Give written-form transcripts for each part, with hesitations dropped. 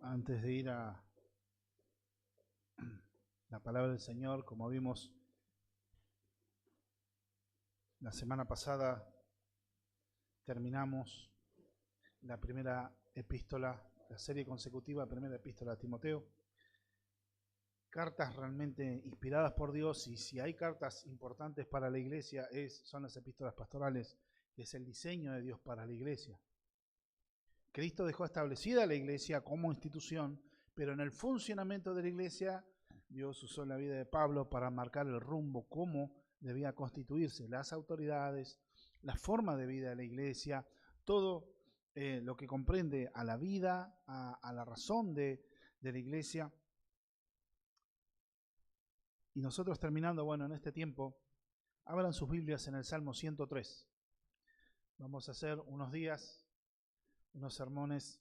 Antes de ir a la palabra del Señor, como vimos la semana pasada, terminamos la primera epístola, la serie consecutiva, primera epístola a Timoteo. Cartas realmente inspiradas por Dios, y si hay cartas importantes para la iglesia son las epístolas pastorales, que es el diseño de Dios para la iglesia. Cristo dejó establecida la iglesia como institución, pero en el funcionamiento de la iglesia Dios usó la vida de Pablo para marcar el rumbo, cómo debía constituirse las autoridades, la forma de vida de la iglesia, todo lo que comprende a la vida, a la razón de la iglesia. Y nosotros terminando, en este tiempo, abran sus Biblias en el Salmo 103. Vamos a hacer unos días, unos sermones,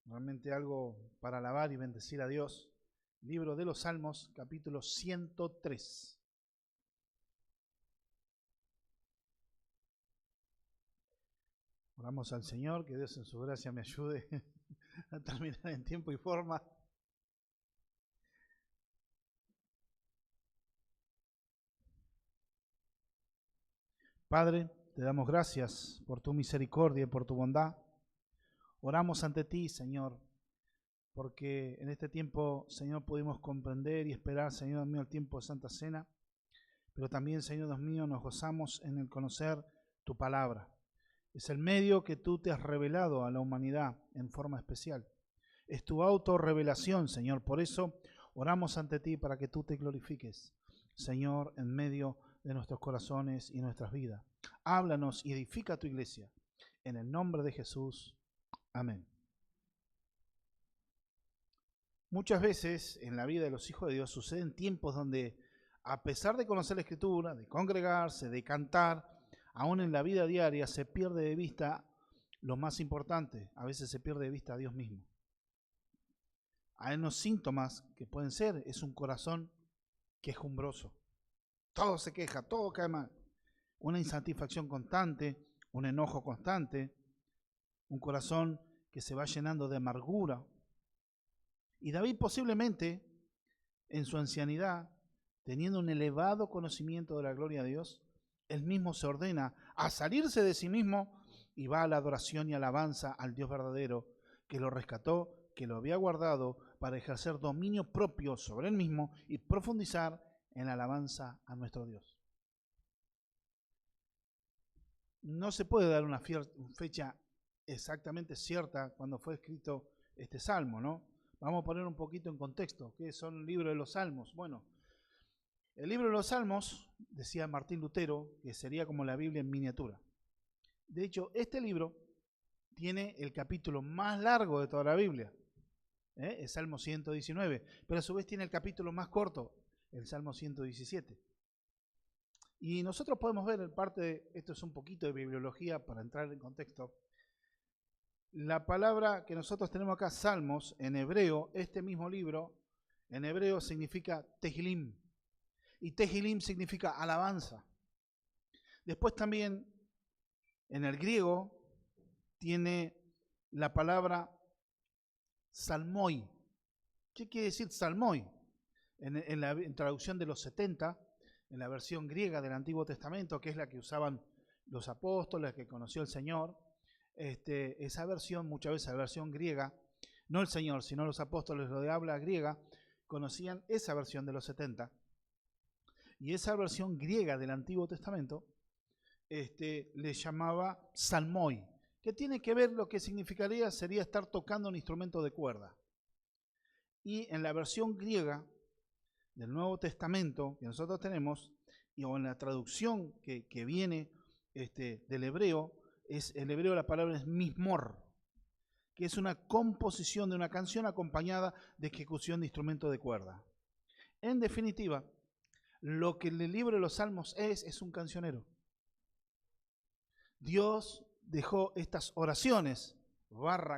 realmente algo para alabar y bendecir a Dios. Libro de los Salmos, capítulo 103. Oramos al Señor, que Dios en su gracia me ayude a terminar en tiempo y forma. Padre, te damos gracias por tu misericordia y por tu bondad. Oramos ante ti, Señor, porque en este tiempo, Señor, pudimos comprender y esperar, Señor mío, el tiempo de Santa Cena, pero también, Señor Dios mío, nos gozamos en el conocer tu palabra. Es el medio que tú te has revelado a la humanidad en forma especial. Es tu autorrevelación, Señor. Por eso oramos ante ti para que tú te glorifiques, Señor, en medio de nuestros corazones y nuestras vidas. Háblanos y edifica tu iglesia. En el nombre de Jesús. Amén. Muchas veces en la vida de los hijos de Dios suceden tiempos donde, a pesar de conocer la Escritura, de congregarse, de cantar, aún en la vida diaria se pierde de vista lo más importante. A veces se pierde de vista a Dios mismo. Hay unos síntomas que pueden ser, es un corazón quejumbroso. Todo se queja, todo cae mal. Una insatisfacción constante, un enojo constante, un corazón que se va llenando de amargura. Y David posiblemente, en su ancianidad, teniendo un elevado conocimiento de la gloria de Dios, él mismo se ordena a salirse de sí mismo y va a la adoración y alabanza al Dios verdadero, que lo rescató, que lo había guardado para ejercer dominio propio sobre él mismo y profundizar en la alabanza a nuestro Dios. No se puede dar una fecha exactamente cierta cuando fue escrito este salmo, ¿no? Vamos a poner un poquito en contexto. ¿Qué son el libro de los Salmos? Bueno, el libro de los Salmos, decía Martín Lutero, que sería como la Biblia en miniatura. De hecho, este libro tiene el capítulo más largo de toda la Biblia, el Salmo 119, pero a su vez tiene el capítulo más corto, el Salmo 117. Y nosotros podemos ver en parte, esto es un poquito de bibliología para entrar en contexto, la palabra que nosotros tenemos acá, Salmos, en hebreo, este mismo libro, en hebreo significa Tehilim. Y Tehilim significa alabanza. Después también, en el griego, tiene la palabra salmoi. ¿Qué quiere decir salmoi? En traducción de los 70, en la versión griega del Antiguo Testamento, que es la que usaban los apóstoles, que conoció el Señor, esa versión, muchas veces la versión griega, no el Señor, sino los apóstoles, lo de habla griega, conocían esa versión de los 70. Y esa versión griega del Antiguo Testamento le llamaba salmoi, que tiene que ver, lo que significaría sería estar tocando un instrumento de cuerda. Y en la versión griega del Nuevo Testamento que nosotros tenemos, o en la traducción que viene del hebreo, el hebreo, la palabra es mismor, que es una composición de una canción acompañada de ejecución de instrumento de cuerda. En definitiva, lo que el libro de los Salmos es un cancionero. Dios dejó estas oraciones,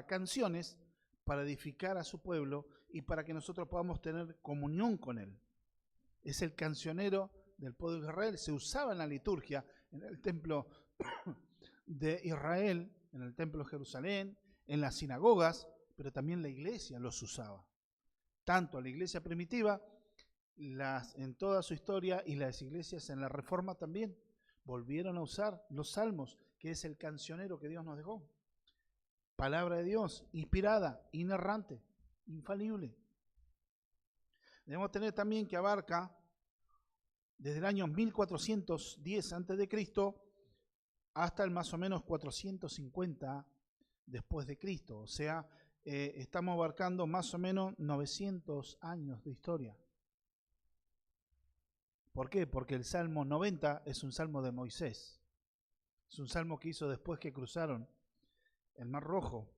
canciones, para edificar a su pueblo y para que nosotros podamos tener comunión con él. Es el cancionero del pueblo de Israel, se usaba en la liturgia, en el templo de Israel, en el templo de Jerusalén, en las sinagogas, pero también la iglesia los usaba. Tanto la iglesia primitiva, en toda su historia, y las iglesias en la Reforma también volvieron a usar los salmos, que es el cancionero que Dios nos dejó. Palabra de Dios, inspirada, inerrante, infalible. Debemos tener también que abarca desde el año 1410 a.C. hasta el más o menos 450 después de Cristo. O sea, estamos abarcando más o menos 900 años de historia. ¿Por qué? Porque el Salmo 90 es un salmo de Moisés. Es un salmo que hizo después que cruzaron el Mar Rojo.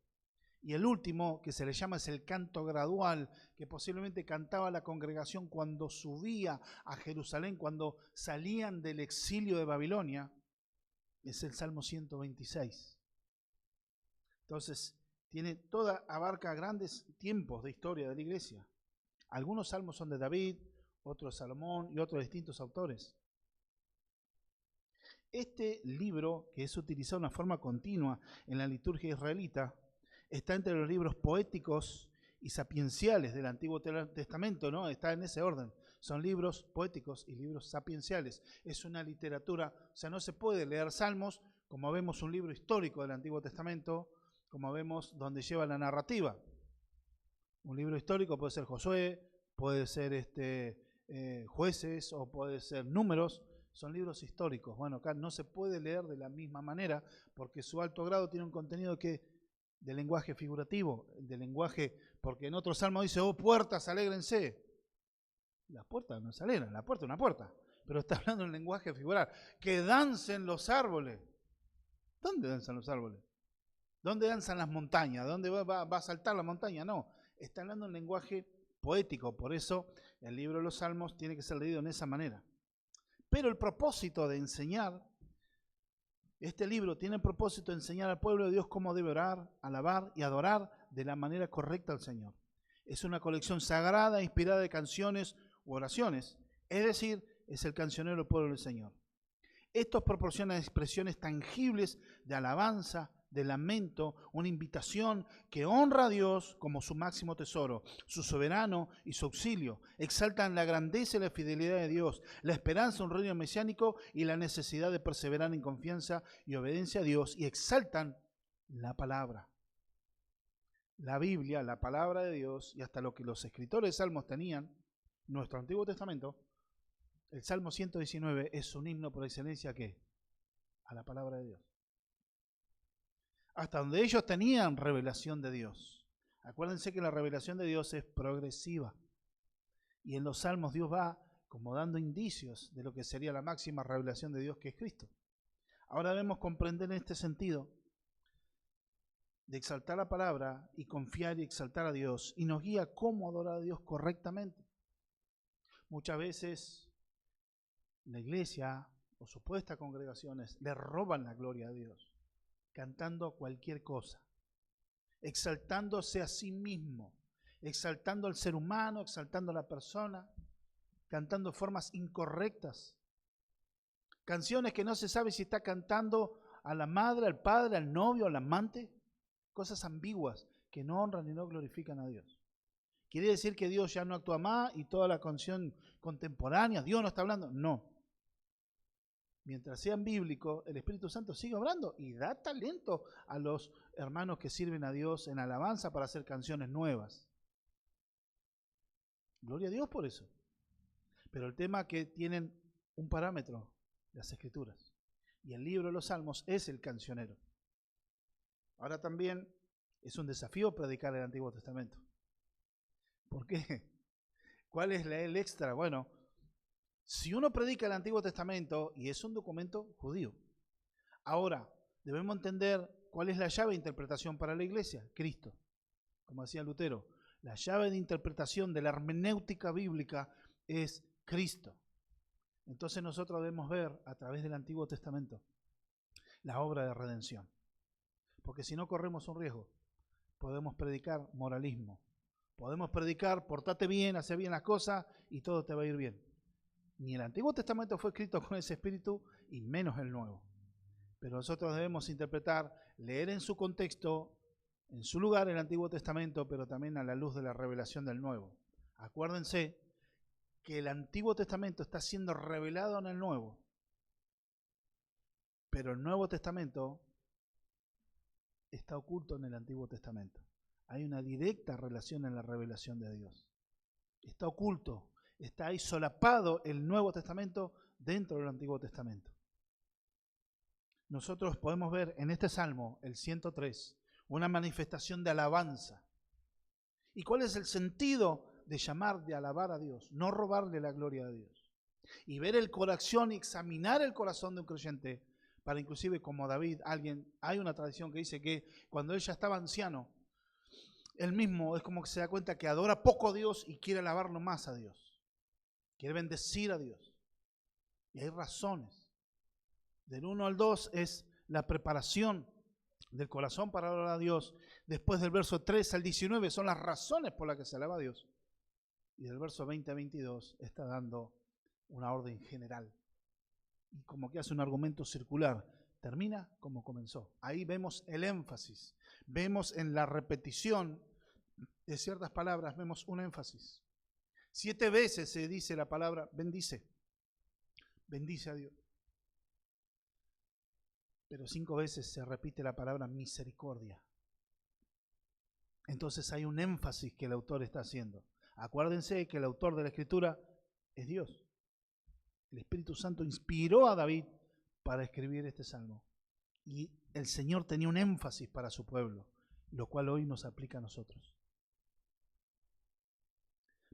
Y el último, que se le llama, es el canto gradual, que posiblemente cantaba la congregación cuando subía a Jerusalén, cuando salían del exilio de Babilonia, es el Salmo 126. Entonces, abarca grandes tiempos de historia de la iglesia. Algunos salmos son de David, otros de Salomón y otros de distintos autores. Este libro, que es utilizado de una forma continua en la liturgia israelita, está entre los libros poéticos y sapienciales del Antiguo Testamento, ¿no? Está en ese orden. Son libros poéticos y libros sapienciales. Es una literatura, o sea, no se puede leer salmos como vemos un libro histórico del Antiguo Testamento, como vemos donde lleva la narrativa. Un libro histórico puede ser Josué, puede ser Jueces o puede ser Números. Son libros históricos. Bueno, acá no se puede leer de la misma manera porque su alto grado tiene un contenido de lenguaje figurativo, de lenguaje, porque en otro salmo dice, oh puertas, alégrense. Las puertas no se alegran, la puerta es una puerta, pero está hablando en lenguaje figural. Que dancen los árboles. ¿Dónde danzan los árboles? ¿Dónde danzan las montañas? ¿Dónde va a saltar la montaña? No, está hablando en lenguaje poético, por eso el libro de los Salmos tiene que ser leído en esa manera. Pero el propósito de enseñar, este libro tiene el propósito de enseñar al pueblo de Dios cómo debe orar, alabar y adorar de la manera correcta al Señor. Es una colección sagrada, inspirada de canciones u oraciones, es decir, es el cancionero del pueblo del Señor. Estos proporcionan expresiones tangibles de alabanza, de lamento, una invitación que honra a Dios como su máximo tesoro, su soberano y su auxilio. Exaltan la grandeza y la fidelidad de Dios, la esperanza de un reino mesiánico y la necesidad de perseverar en confianza y obediencia a Dios, y exaltan la palabra. La Biblia, la palabra de Dios, y hasta lo que los escritores de Salmos tenían, nuestro Antiguo Testamento, el Salmo 119 es un himno por excelencia ¿a qué? A la palabra de Dios. Hasta donde ellos tenían revelación de Dios. Acuérdense que la revelación de Dios es progresiva. Y en los Salmos Dios va como dando indicios de lo que sería la máxima revelación de Dios, que es Cristo. Ahora debemos comprender en este sentido de exaltar la palabra y confiar y exaltar a Dios. Y nos guía cómo adorar a Dios correctamente. Muchas veces la iglesia o supuestas congregaciones le roban la gloria a Dios, cantando cualquier cosa, exaltándose a sí mismo, exaltando al ser humano, exaltando a la persona, cantando formas incorrectas, canciones que no se sabe si está cantando a la madre, al padre, al novio, al amante, cosas ambiguas que no honran y no glorifican a Dios. ¿Quiere decir que Dios ya no actúa más y toda la canción contemporánea, Dios no está hablando? No. Mientras sean bíblicos, el Espíritu Santo sigue obrando y da talento a los hermanos que sirven a Dios en alabanza para hacer canciones nuevas. Gloria a Dios por eso. Pero el tema es que tienen un parámetro, las Escrituras. Y el libro de los Salmos es el cancionero. Ahora también es un desafío predicar el Antiguo Testamento. ¿Por qué? ¿Cuál es el extra? Bueno, si uno predica el Antiguo Testamento y es un documento judío, ahora debemos entender cuál es la llave de interpretación para la iglesia, Cristo. Como decía Lutero, la llave de interpretación de la hermenéutica bíblica es Cristo. Entonces nosotros debemos ver a través del Antiguo Testamento la obra de redención. Porque si no corremos un riesgo, podemos predicar moralismo. Podemos predicar, portate bien, hace bien las cosas y todo te va a ir bien. Ni el Antiguo Testamento fue escrito con ese espíritu y menos el Nuevo. Pero nosotros debemos interpretar, leer en su contexto, en su lugar el Antiguo Testamento, pero también a la luz de la revelación del Nuevo. Acuérdense que el Antiguo Testamento está siendo revelado en el Nuevo, pero el Nuevo Testamento está oculto en el Antiguo Testamento. Hay una directa relación en la revelación de Dios. Está oculto, está ahí solapado el Nuevo Testamento dentro del Antiguo Testamento. Nosotros podemos ver en este Salmo, el 103, una manifestación de alabanza. ¿Y cuál es el sentido de llamar, de alabar a Dios? No robarle la gloria a Dios. Y ver el corazón y examinar el corazón de un creyente, para inclusive como David, hay una tradición que dice que cuando él ya estaba anciano, él mismo es como que se da cuenta que adora poco a Dios y quiere alabarlo más a Dios. Quiere bendecir a Dios. Y hay razones. Del 1 al 2 es la preparación del corazón para adorar a Dios. Después del verso 3 al 19 son las razones por las que se alaba a Dios. Y del verso 20 al 22 está dando una orden general. Y como que hace un argumento circular. Termina como comenzó. Ahí vemos el énfasis. Vemos en la repetición de ciertas palabras, vemos un énfasis. 7 veces se dice la palabra bendice. Bendice a Dios. Pero 5 veces se repite la palabra misericordia. Entonces hay un énfasis que el autor está haciendo. Acuérdense que el autor de la Escritura es Dios. El Espíritu Santo inspiró a David para escribir este salmo. Y el Señor tenía un énfasis para su pueblo, lo cual hoy nos aplica a nosotros.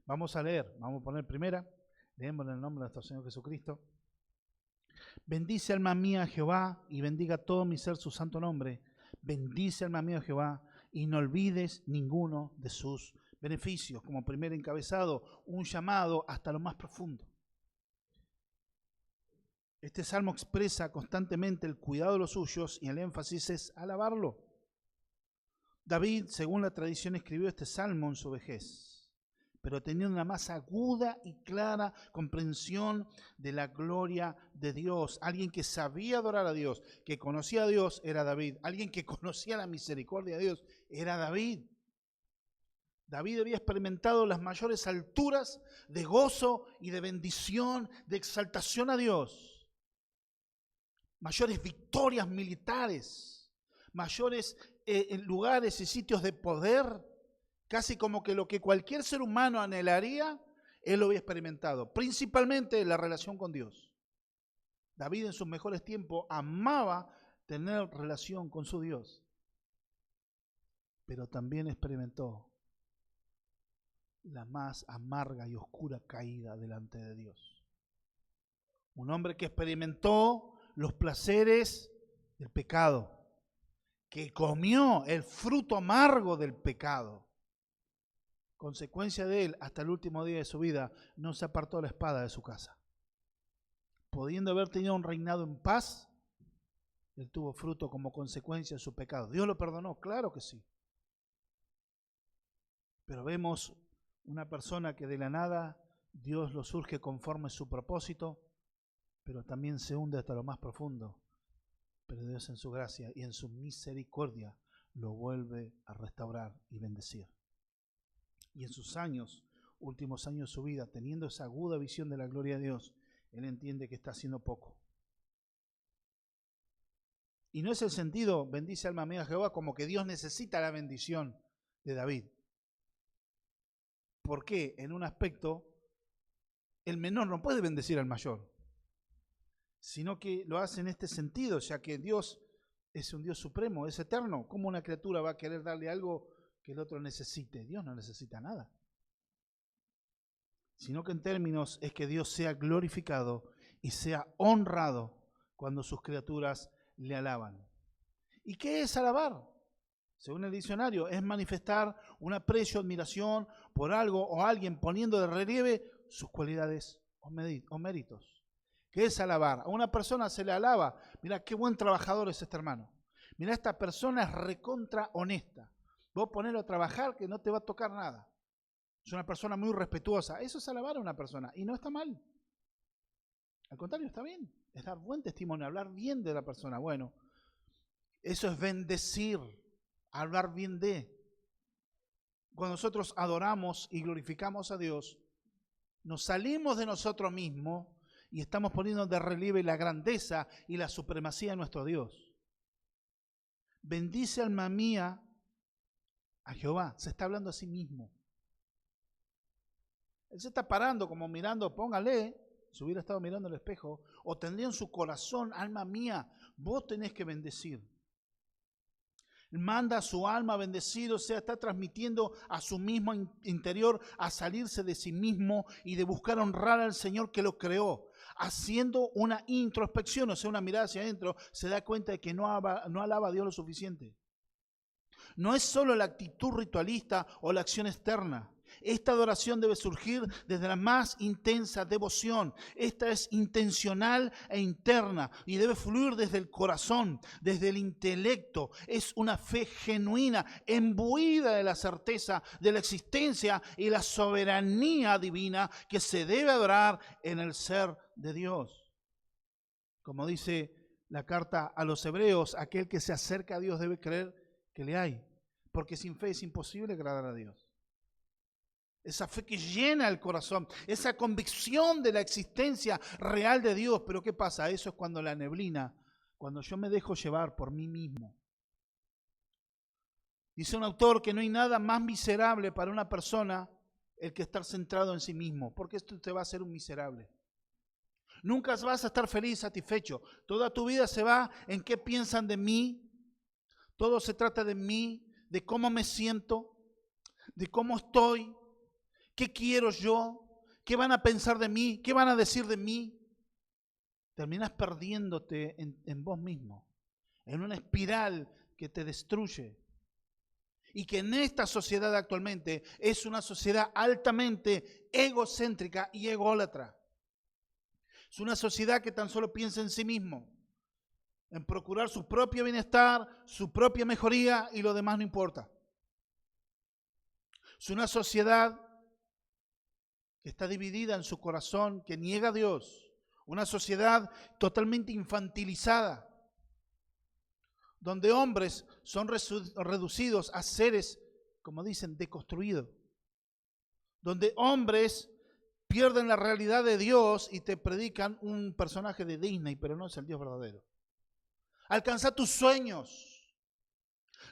Vamos a leer, vamos a poner primera, leemos en el nombre de nuestro Señor Jesucristo. Bendice alma mía a Jehová y bendiga todo mi ser su santo nombre. Bendice alma mía a Jehová y no olvides ninguno de sus beneficios. Como primer encabezado, un llamado hasta lo más profundo. Este salmo expresa constantemente el cuidado de los suyos y el énfasis es alabarlo. David, según la tradición, escribió este salmo en su vejez, pero tenía una más aguda y clara comprensión de la gloria de Dios. Alguien que sabía adorar a Dios, que conocía a Dios, era David. Alguien que conocía la misericordia de Dios, era David. David había experimentado las mayores alturas de gozo y de bendición, de exaltación a Dios. Mayores victorias militares, mayores lugares y sitios de poder, casi como que lo que cualquier ser humano anhelaría, él lo había experimentado, principalmente la relación con Dios. David en sus mejores tiempos amaba tener relación con su Dios, pero también experimentó la más amarga y oscura caída delante de Dios. Un hombre que experimentó los placeres del pecado, que comió el fruto amargo del pecado. Consecuencia de él, hasta el último día de su vida, no se apartó la espada de su casa. Pudiendo haber tenido un reinado en paz, él tuvo fruto como consecuencia de su pecado. ¿Dios lo perdonó? Claro que sí. Pero vemos una persona que de la nada Dios lo surge conforme a su propósito, pero también se hunde hasta lo más profundo. Pero Dios en su gracia y en su misericordia lo vuelve a restaurar y bendecir. Y en sus últimos años de su vida, teniendo esa aguda visión de la gloria de Dios, él entiende que está haciendo poco. Y no es el sentido, bendice alma mía a Jehová, como que Dios necesita la bendición de David. ¿Por qué? En un aspecto, el menor no puede bendecir al mayor, sino que lo hace en este sentido, ya que Dios es un Dios supremo, es eterno. ¿Cómo una criatura va a querer darle algo que el otro necesite? Dios no necesita nada. Sino que en términos es que Dios sea glorificado y sea honrado cuando sus criaturas le alaban. ¿Y qué es alabar? Según el diccionario, es manifestar un aprecio, admiración por algo o alguien, poniendo de relieve sus cualidades o méritos. ¿Qué es alabar? A una persona se le alaba. Mira qué buen trabajador es este hermano. Mira, esta persona es recontra honesta. Vos ponelo a trabajar que no te va a tocar nada. Es una persona muy respetuosa. Eso es alabar a una persona y no está mal. Al contrario, está bien. Es dar buen testimonio, hablar bien de la persona. Bueno, eso es bendecir hablar bien de. Cuando nosotros adoramos y glorificamos a Dios, nos salimos de nosotros mismos y estamos poniendo de relieve la grandeza y la supremacía de nuestro Dios. Bendice, alma mía, a Jehová. Se está hablando a sí mismo. Él se está parando como mirando, póngale, si hubiera estado mirando el espejo, o tendría en su corazón, alma mía, vos tenés que bendecir. Manda a su alma a bendecir, o sea, está transmitiendo a su mismo interior a salirse de sí mismo y de buscar honrar al Señor que lo creó, haciendo una introspección, o sea, una mirada hacia adentro, se da cuenta de que no alaba a Dios lo suficiente. No es solo la actitud ritualista o la acción externa. Esta adoración debe surgir desde la más intensa devoción. Esta es intencional e interna y debe fluir desde el corazón, desde el intelecto. Es una fe genuina, imbuida de la certeza de la existencia y la soberanía divina que se debe adorar en el ser de Dios. Como dice la carta a los Hebreos, aquel que se acerca a Dios debe creer que le hay, porque sin fe es imposible agradar a Dios. Esa fe que llena el corazón, esa convicción de la existencia real de Dios. Pero ¿qué pasa? Eso es cuando la neblina, cuando yo me dejo llevar por mí mismo. Dice un autor que no hay nada más miserable para una persona el que estar centrado en sí mismo, porque esto te va a hacer un miserable. Nunca vas a estar feliz, satisfecho. Toda tu vida se va en qué piensan de mí. Todo se trata de mí, de cómo me siento, de cómo estoy. ¿Qué quiero yo? ¿Qué van a pensar de mí? ¿Qué van a decir de mí? Terminas perdiéndote en vos mismo, en una espiral que te destruye. Y que en esta sociedad actualmente es una sociedad altamente egocéntrica y ególatra. Es una sociedad que tan solo piensa en sí mismo, en procurar su propio bienestar, su propia mejoría y lo demás no importa. Es una sociedad que está dividida en su corazón, que niega a Dios. Una sociedad totalmente infantilizada, donde hombres son reducidos a seres, como dicen, deconstruidos. Donde hombres pierden la realidad de Dios y te predican un personaje de Disney, pero no es el Dios verdadero. Alcanza tus sueños.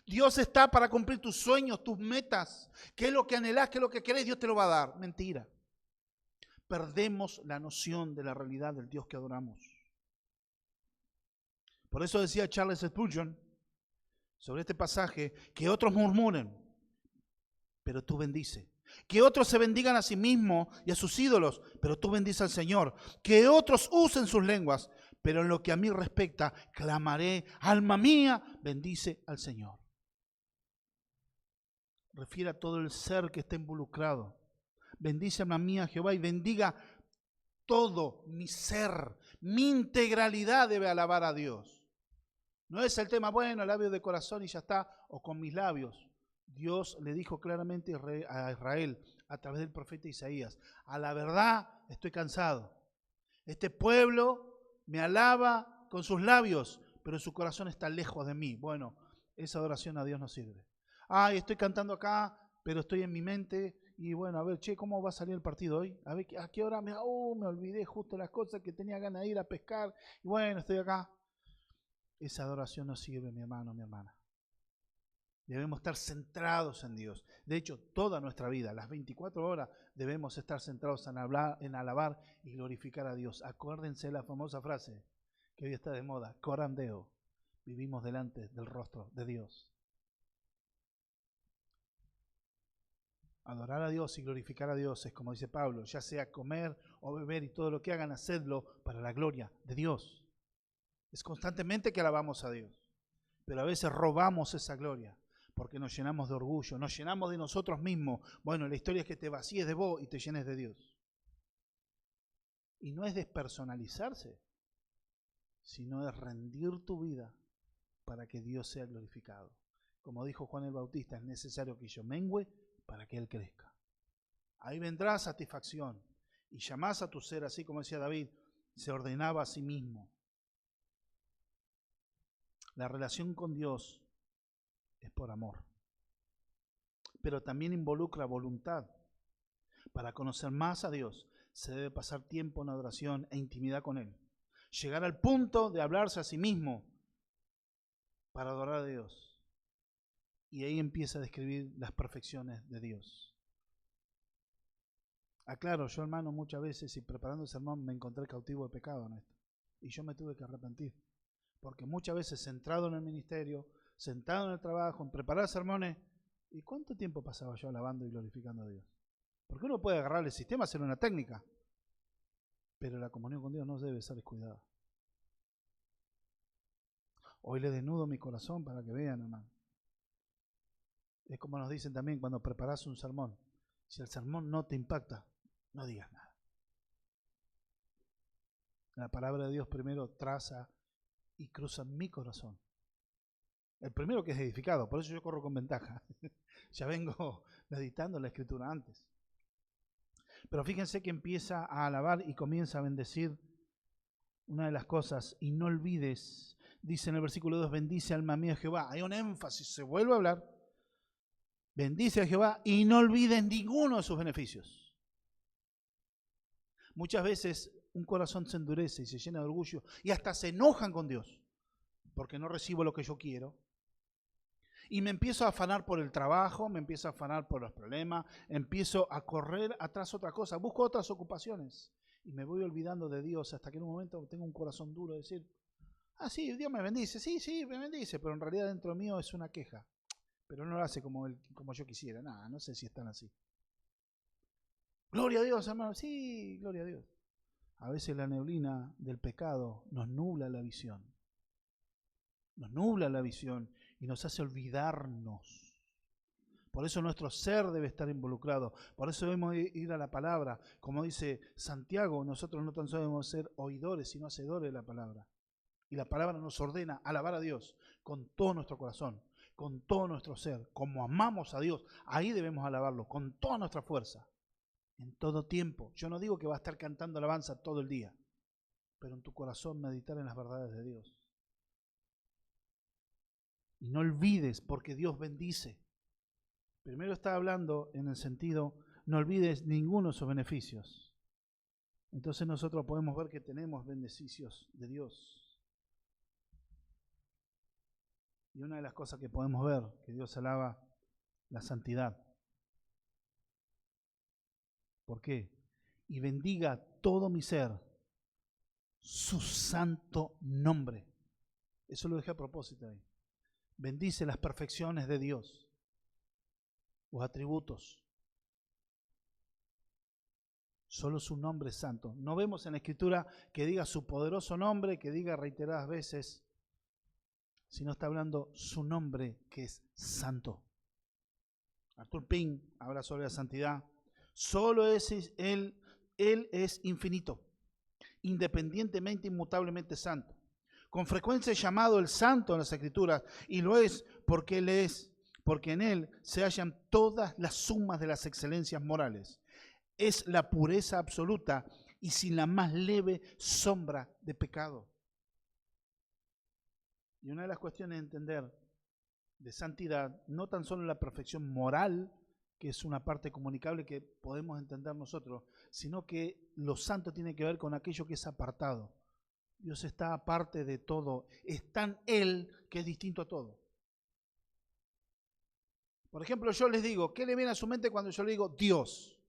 Dios está para cumplir tus sueños, tus metas. ¿Qué es lo que anhelás? ¿Qué es lo que querés? Dios te lo va a dar. Mentira. Perdemos la noción de la realidad del Dios que adoramos. Por eso decía Charles Spurgeon sobre este pasaje, que otros murmuren, pero tú bendice. Que otros se bendigan a sí mismos y a sus ídolos, pero tú bendice al Señor. Que otros usen sus lenguas, pero en lo que a mí respecta, clamaré, alma mía, bendice al Señor. Refiere a todo el ser que está involucrado. Bendice, alma mía, Jehová, y bendiga todo mi ser, mi integralidad debe alabar a Dios. No es el tema, bueno, labios de corazón y ya está, o con mis labios. Dios le dijo claramente a Israel a través del profeta Isaías, a la verdad estoy cansado. Este pueblo me alaba con sus labios, pero su corazón está lejos de mí. Bueno, esa adoración a Dios no sirve. Ay, estoy cantando acá, pero estoy en mi mente. Y bueno, a ver, che, ¿cómo va a salir el partido hoy? A ver, ¿a qué hora? Me olvidé justo las cosas que tenía ganas de ir a pescar. Y bueno, estoy acá. Esa adoración no sirve, mi hermano, mi hermana. Debemos estar centrados en Dios. De hecho, toda nuestra vida, las 24 horas, debemos estar centrados en alabar y glorificar a Dios. Acuérdense la famosa frase que hoy está de moda, coram Deo. Vivimos delante del rostro de Dios. Adorar a Dios y glorificar a Dios es, como dice Pablo, ya sea comer o beber y todo lo que hagan, hacedlo para la gloria de Dios. Es constantemente que alabamos a Dios, pero a veces robamos esa gloria porque nos llenamos de orgullo, nos llenamos de nosotros mismos. Bueno, la historia es que te vacíes de vos y te llenes de Dios. Y no es despersonalizarse, sino es rendir tu vida para que Dios sea glorificado. Como dijo Juan el Bautista, es necesario que yo mengüe para que Él crezca. Ahí vendrá satisfacción. Y llamás a tu ser, así como decía David, se ordenaba a sí mismo. La relación con Dios es por amor. Pero también involucra voluntad. Para conocer más a Dios, se debe pasar tiempo en adoración e intimidad con Él. Llegar al punto de hablarse a sí mismo para adorar a Dios. Y ahí empieza a describir las perfecciones de Dios. Aclaro, yo hermano, muchas veces y preparando el sermón me encontré cautivo de pecado en esto. Y yo me tuve que arrepentir. Porque muchas veces centrado en el ministerio, sentado en el trabajo, en preparar sermones, ¿y cuánto tiempo pasaba yo alabando y glorificando a Dios? Porque uno puede agarrar el sistema, hacer una técnica, pero la comunión con Dios no debe ser descuidada. Hoy le desnudo mi corazón para que vean, hermano. Es como nos dicen también cuando preparas un sermón. Si el sermón no te impacta, no digas nada. La palabra de Dios primero traza y cruza mi corazón. El primero que es edificado, por eso yo corro con ventaja. Ya vengo meditando la escritura antes. Pero fíjense que empieza a alabar y comienza a bendecir. Una de las cosas, y no olvides, dice en el versículo 2, bendice alma mía Jehová. Hay un énfasis, se vuelve a hablar. Bendice a Jehová y no olvides ninguno de sus beneficios. Muchas veces un corazón se endurece y se llena de orgullo y hasta se enojan con Dios porque no recibo lo que yo quiero. Y me empiezo a afanar por el trabajo, me empiezo a afanar por los problemas, empiezo a correr atrás otra cosa, busco otras ocupaciones y me voy olvidando de Dios hasta que en un momento tengo un corazón duro de decir, ah, sí, Dios me bendice, sí, me bendice, pero en realidad dentro mío es una queja, pero no lo hace como yo quisiera, nada, no sé si están así. Gloria a Dios, hermano, sí, gloria a Dios. A veces la neblina del pecado nos nubla la visión. Nos nubla la visión y nos hace olvidarnos. Por eso nuestro ser debe estar involucrado. Por eso debemos ir a la palabra. Como dice Santiago, nosotros no tan solo debemos ser oidores, sino hacedores de la palabra. Y la palabra nos ordena alabar a Dios con todo nuestro corazón, con todo nuestro ser. Como amamos a Dios, ahí debemos alabarlo, con toda nuestra fuerza. En todo tiempo. Yo no digo que va a estar cantando alabanza todo el día, pero en tu corazón meditar en las verdades de Dios. Y no olvides, porque Dios bendice. Primero está hablando en el sentido, no olvides ninguno de sus beneficios. Entonces nosotros podemos ver que tenemos beneficios de Dios. Y una de las cosas que podemos ver, que Dios alaba, la santidad. ¿Por qué? Y bendiga todo mi ser su santo nombre. Eso lo dejé a propósito ahí. Bendice las perfecciones de Dios, los atributos. Solo su nombre es santo. No vemos en la Escritura que diga su poderoso nombre, que diga reiteradas veces, sino está hablando su nombre que es santo. Arthur Pink habla sobre la santidad. Solo Él es infinito, independientemente, inmutablemente santo. Con frecuencia es llamado el santo en las Escrituras y lo es porque en Él se hallan todas las sumas de las excelencias morales. Es la pureza absoluta y sin la más leve sombra de pecado. Y una de las cuestiones de entender de santidad, no tan solo la perfección moral, que es una parte comunicable que podemos entender nosotros, sino que lo santo tiene que ver con aquello que es apartado. Dios está aparte de todo, está en Él que es distinto a todo. Por ejemplo, yo les digo, ¿qué le viene a su mente cuando yo le digo Dios?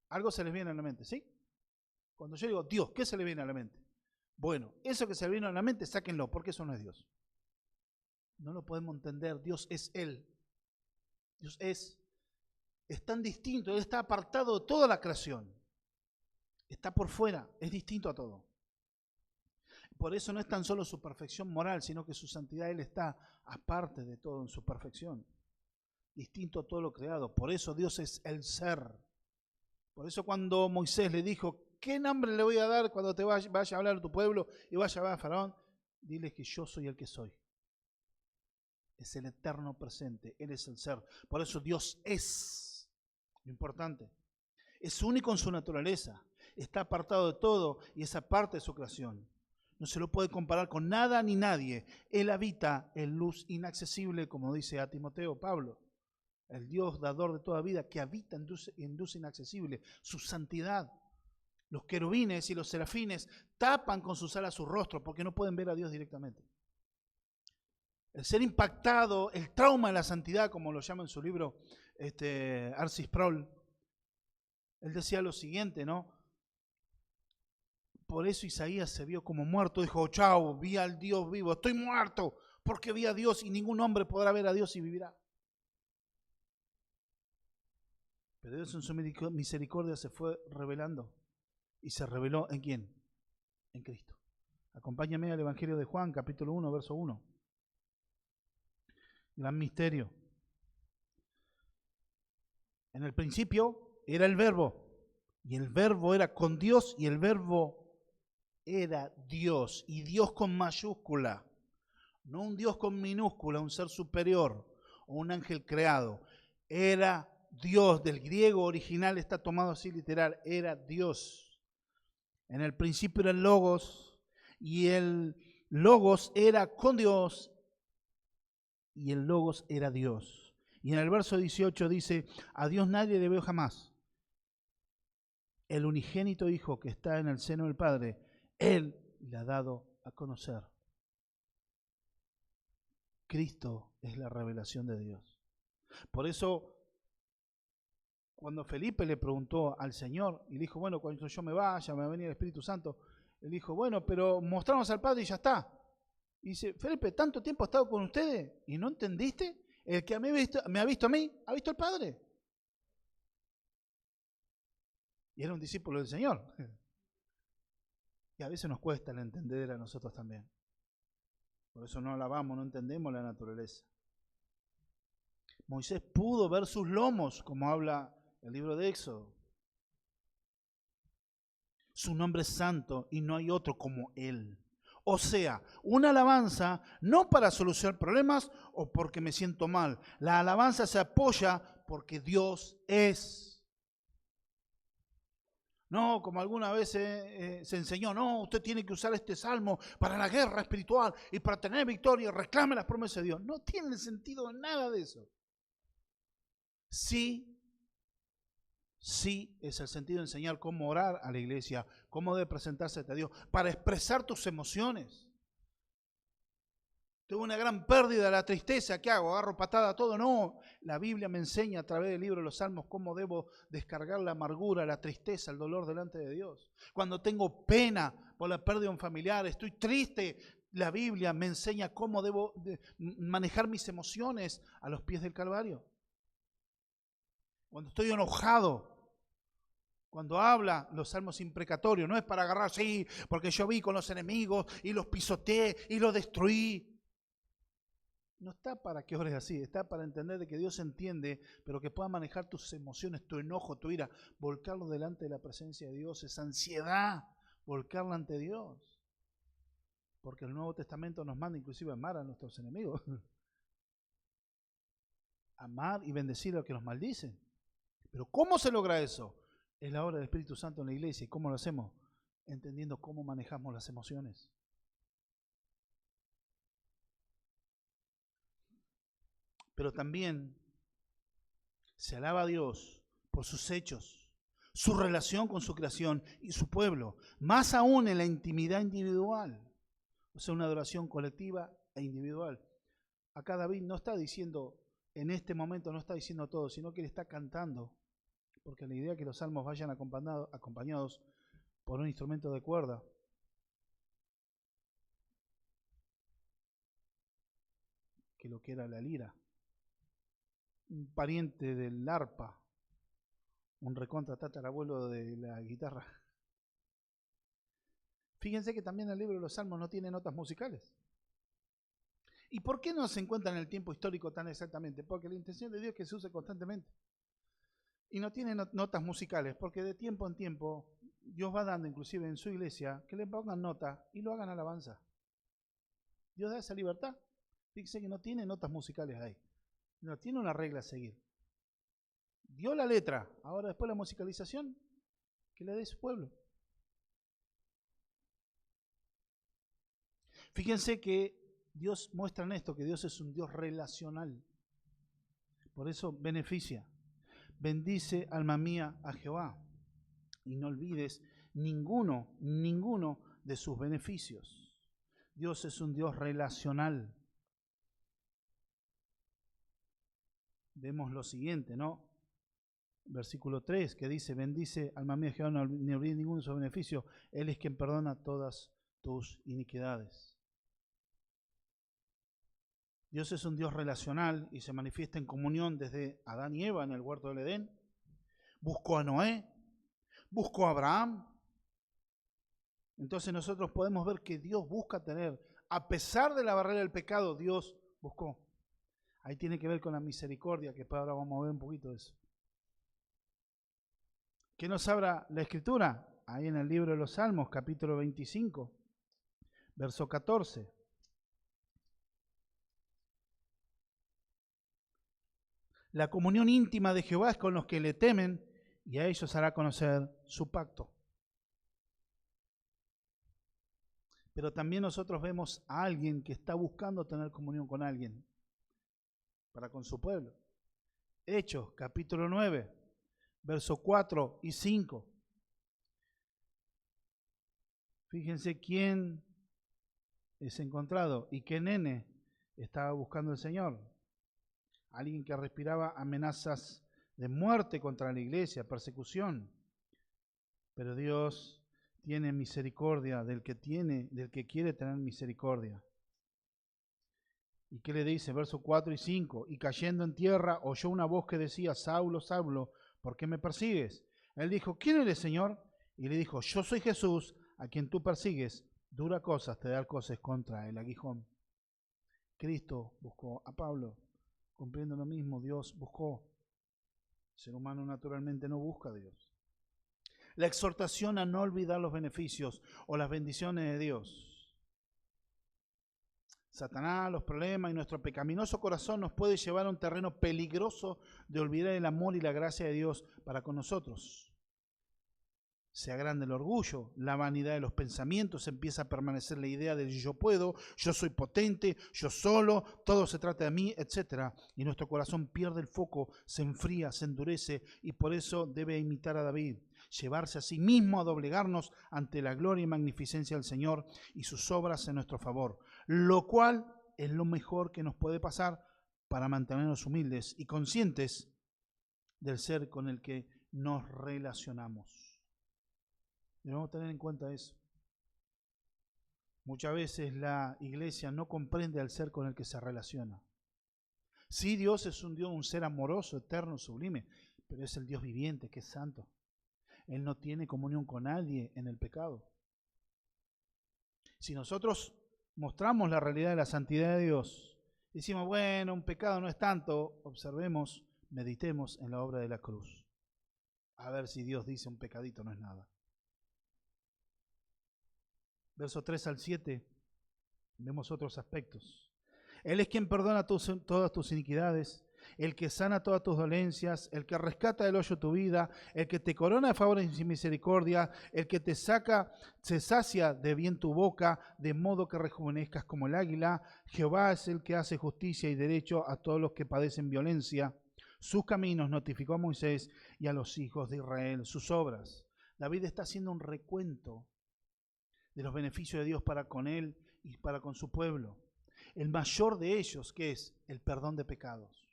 Algo se les viene a la mente, ¿sí? Cuando yo digo Dios, ¿qué se le viene a la mente? Bueno, eso que se le viene a la mente, sáquenlo, porque eso no es Dios. No lo podemos entender, Dios es Él. Dios es tan distinto, Él está apartado de toda la creación. Está por fuera, es distinto a todo. Por eso no es tan solo su perfección moral, sino que su santidad, Él está aparte de todo en su perfección. Distinto a todo lo creado. Por eso Dios es el ser. Por eso cuando Moisés le dijo, ¿qué nombre le voy a dar cuando te vaya a hablar a tu pueblo y vaya a hablar a Faraón? Dile que yo soy el que soy. Es el eterno presente, Él es el ser. Por eso Dios es lo importante. Es único en su naturaleza, está apartado de todo y es aparte de su creación. No se lo puede comparar con nada ni nadie. Él habita en luz inaccesible, como dice a Timoteo Pablo. El Dios dador de toda vida que habita en luz inaccesible. Su santidad. Los querubines y los serafines tapan con sus alas su rostro porque no pueden ver a Dios directamente. El ser impactado, el trauma de la santidad, como lo llama en su libro R.C. Sproul, él decía lo siguiente, ¿no? Por eso Isaías se vio como muerto. Dijo, chao, vi al Dios vivo. Estoy muerto porque vi a Dios y ningún hombre podrá ver a Dios y vivirá. Pero Dios en su misericordia se fue revelando. ¿Y se reveló en quién? En Cristo. Acompáñame al Evangelio de Juan, capítulo 1, verso 1. Gran misterio. En el principio era el Verbo. Y el Verbo era con Dios y el Verbo era Dios, y Dios con mayúscula, no un Dios con minúscula, un ser superior o un ángel creado. Era Dios, del griego original está tomado así literal, era Dios. En el principio era el Logos, y el Logos era con Dios, y el Logos era Dios. Y en el verso 18 dice, a Dios nadie le veo jamás. El unigénito Hijo que está en el seno del Padre, Él le ha dado a conocer. Cristo es la revelación de Dios. Por eso, cuando Felipe le preguntó al Señor y le dijo, bueno, cuando yo me vaya, me va a venir el Espíritu Santo, él dijo, bueno, pero mostramos al Padre y ya está. Y dice, Felipe, ¿tanto tiempo he estado con ustedes y no entendiste? El que me ha visto a mí, ha visto al Padre. Y era un discípulo del Señor. Y a veces nos cuesta el entender a nosotros también. Por eso no alabamos, no entendemos la naturaleza. Moisés pudo ver sus lomos, como habla el libro de Éxodo. Su nombre es santo y no hay otro como Él. O sea, una alabanza no para solucionar problemas o porque me siento mal. La alabanza se apoya porque Dios es. No, como alguna vez se enseñó, no, usted tiene que usar este salmo para la guerra espiritual y para tener victoria, reclame las promesas de Dios. No tiene sentido nada de eso. Sí es el sentido de enseñar cómo orar a la iglesia, cómo debe presentarse ante Dios, para expresar tus emociones. Tuve una gran pérdida, la tristeza, ¿qué hago? ¿Agarro patada a todo? No, la Biblia me enseña a través del libro de los Salmos cómo debo descargar la amargura, la tristeza, el dolor delante de Dios. Cuando tengo pena por la pérdida de un familiar, estoy triste, la Biblia me enseña cómo debo manejar mis emociones a los pies del Calvario. Cuando estoy enojado, cuando habla los salmos imprecatorios, no es para agarrar, sí, porque yo vi con los enemigos y los pisoteé y los destruí. No está para que ores así, está para entender de que Dios entiende, pero que pueda manejar tus emociones, tu enojo, tu ira, volcarlo delante de la presencia de Dios, esa ansiedad, volcarla ante Dios. Porque el Nuevo Testamento nos manda inclusive a amar a nuestros enemigos. Amar y bendecir a los que nos maldicen. Pero ¿cómo se logra eso? Es la obra del Espíritu Santo en la iglesia. ¿Y cómo lo hacemos? Entendiendo cómo manejamos las emociones. Pero también se alaba a Dios por sus hechos, su relación con su creación y su pueblo, más aún en la intimidad individual, o sea, una adoración colectiva e individual. Acá David no está diciendo, en este momento no está diciendo todo, sino que él está cantando, porque la idea es que los salmos vayan acompañados por un instrumento de cuerda. Que lo que era la lira. Un pariente del arpa, un recontra tatarabuelo de la guitarra. Fíjense que también el libro de los Salmos no tiene notas musicales. ¿Y por qué no se encuentra en el tiempo histórico tan exactamente? Porque la intención de Dios es que se use constantemente. Y no tiene notas musicales, porque de tiempo en tiempo Dios va dando, inclusive en su iglesia, que le pongan nota y lo hagan alabanza. Dios da esa libertad. Fíjense que no tiene notas musicales ahí. No tiene una regla a seguir. Dio la letra, ahora después la musicalización, que le dé su pueblo. Fíjense que Dios muestra en esto que Dios es un Dios relacional. Por eso beneficia. Bendice, alma mía, a Jehová. Y no olvides ninguno de sus beneficios. Dios es un Dios relacional. Vemos lo siguiente, ¿no? Versículo 3, que dice, bendice, alma mía, Jehová, no olvides ninguno de sus beneficios. Él es quien perdona todas tus iniquidades. Dios es un Dios relacional y se manifiesta en comunión desde Adán y Eva en el huerto del Edén. Buscó a Noé, buscó a Abraham. Entonces nosotros podemos ver que Dios busca tener, a pesar de la barrera del pecado, Dios buscó. Ahí tiene que ver con la misericordia, que ahora vamos a ver un poquito de eso. ¿Qué nos habla la Escritura? Ahí en el libro de los Salmos, capítulo 25, verso 14. La comunión íntima de Jehová es con los que le temen, y a ellos hará conocer su pacto. Pero también nosotros vemos a alguien que está buscando tener comunión con alguien, para con su pueblo. Hechos, capítulo 9, versos 4 y 5. Fíjense quién es encontrado y qué nene estaba buscando el Señor. Alguien que respiraba amenazas de muerte contra la iglesia, persecución. Pero Dios tiene misericordia del que quiere tener misericordia. ¿Y qué le dice? Versos 4 y 5. Y cayendo en tierra, oyó una voz que decía, Saulo, Saulo, ¿por qué me persigues? Él dijo, ¿quién eres, Señor? Y le dijo, yo soy Jesús, a quien tú persigues. Dura cosas te da cosas contra el aguijón. Cristo buscó a Pablo. Cumpliendo lo mismo, Dios buscó. El ser humano naturalmente no busca a Dios. La exhortación a no olvidar los beneficios o las bendiciones de Dios. Satanás, los problemas y nuestro pecaminoso corazón nos puede llevar a un terreno peligroso de olvidar el amor y la gracia de Dios para con nosotros. Se agranda el orgullo, la vanidad de los pensamientos, empieza a permanecer la idea de yo puedo, yo soy potente, yo solo, todo se trata de mí, etc. Y nuestro corazón pierde el foco, se enfría, se endurece y por eso debe imitar a David, llevarse a sí mismo a doblegarnos ante la gloria y magnificencia del Señor y sus obras en nuestro favor, lo cual es lo mejor que nos puede pasar para mantenernos humildes y conscientes del ser con el que nos relacionamos. Debemos tener en cuenta eso. Muchas veces la iglesia no comprende al ser con el que se relaciona. Sí, Dios es un Dios, un ser amoroso, eterno, sublime, pero es el Dios viviente, que es santo. Él no tiene comunión con nadie en el pecado. Si nosotros mostramos la realidad de la santidad de Dios, decimos, bueno, un pecado no es tanto, observemos, meditemos en la obra de la cruz. A ver si Dios dice un pecadito no es nada. Versos 3 al 7, vemos otros aspectos. Él es quien perdona todas tus iniquidades, el que sana todas tus dolencias, el que rescata del hoyo tu vida, el que te corona de favores y misericordia, el que te sacia de bien tu boca, de modo que rejuvenezcas como el águila. Jehová es el que hace justicia y derecho a todos los que padecen violencia. Sus caminos notificó a Moisés y a los hijos de Israel, sus obras. David está haciendo un recuento de los beneficios de Dios para con él y para con su pueblo. El mayor de ellos, que es el perdón de pecados.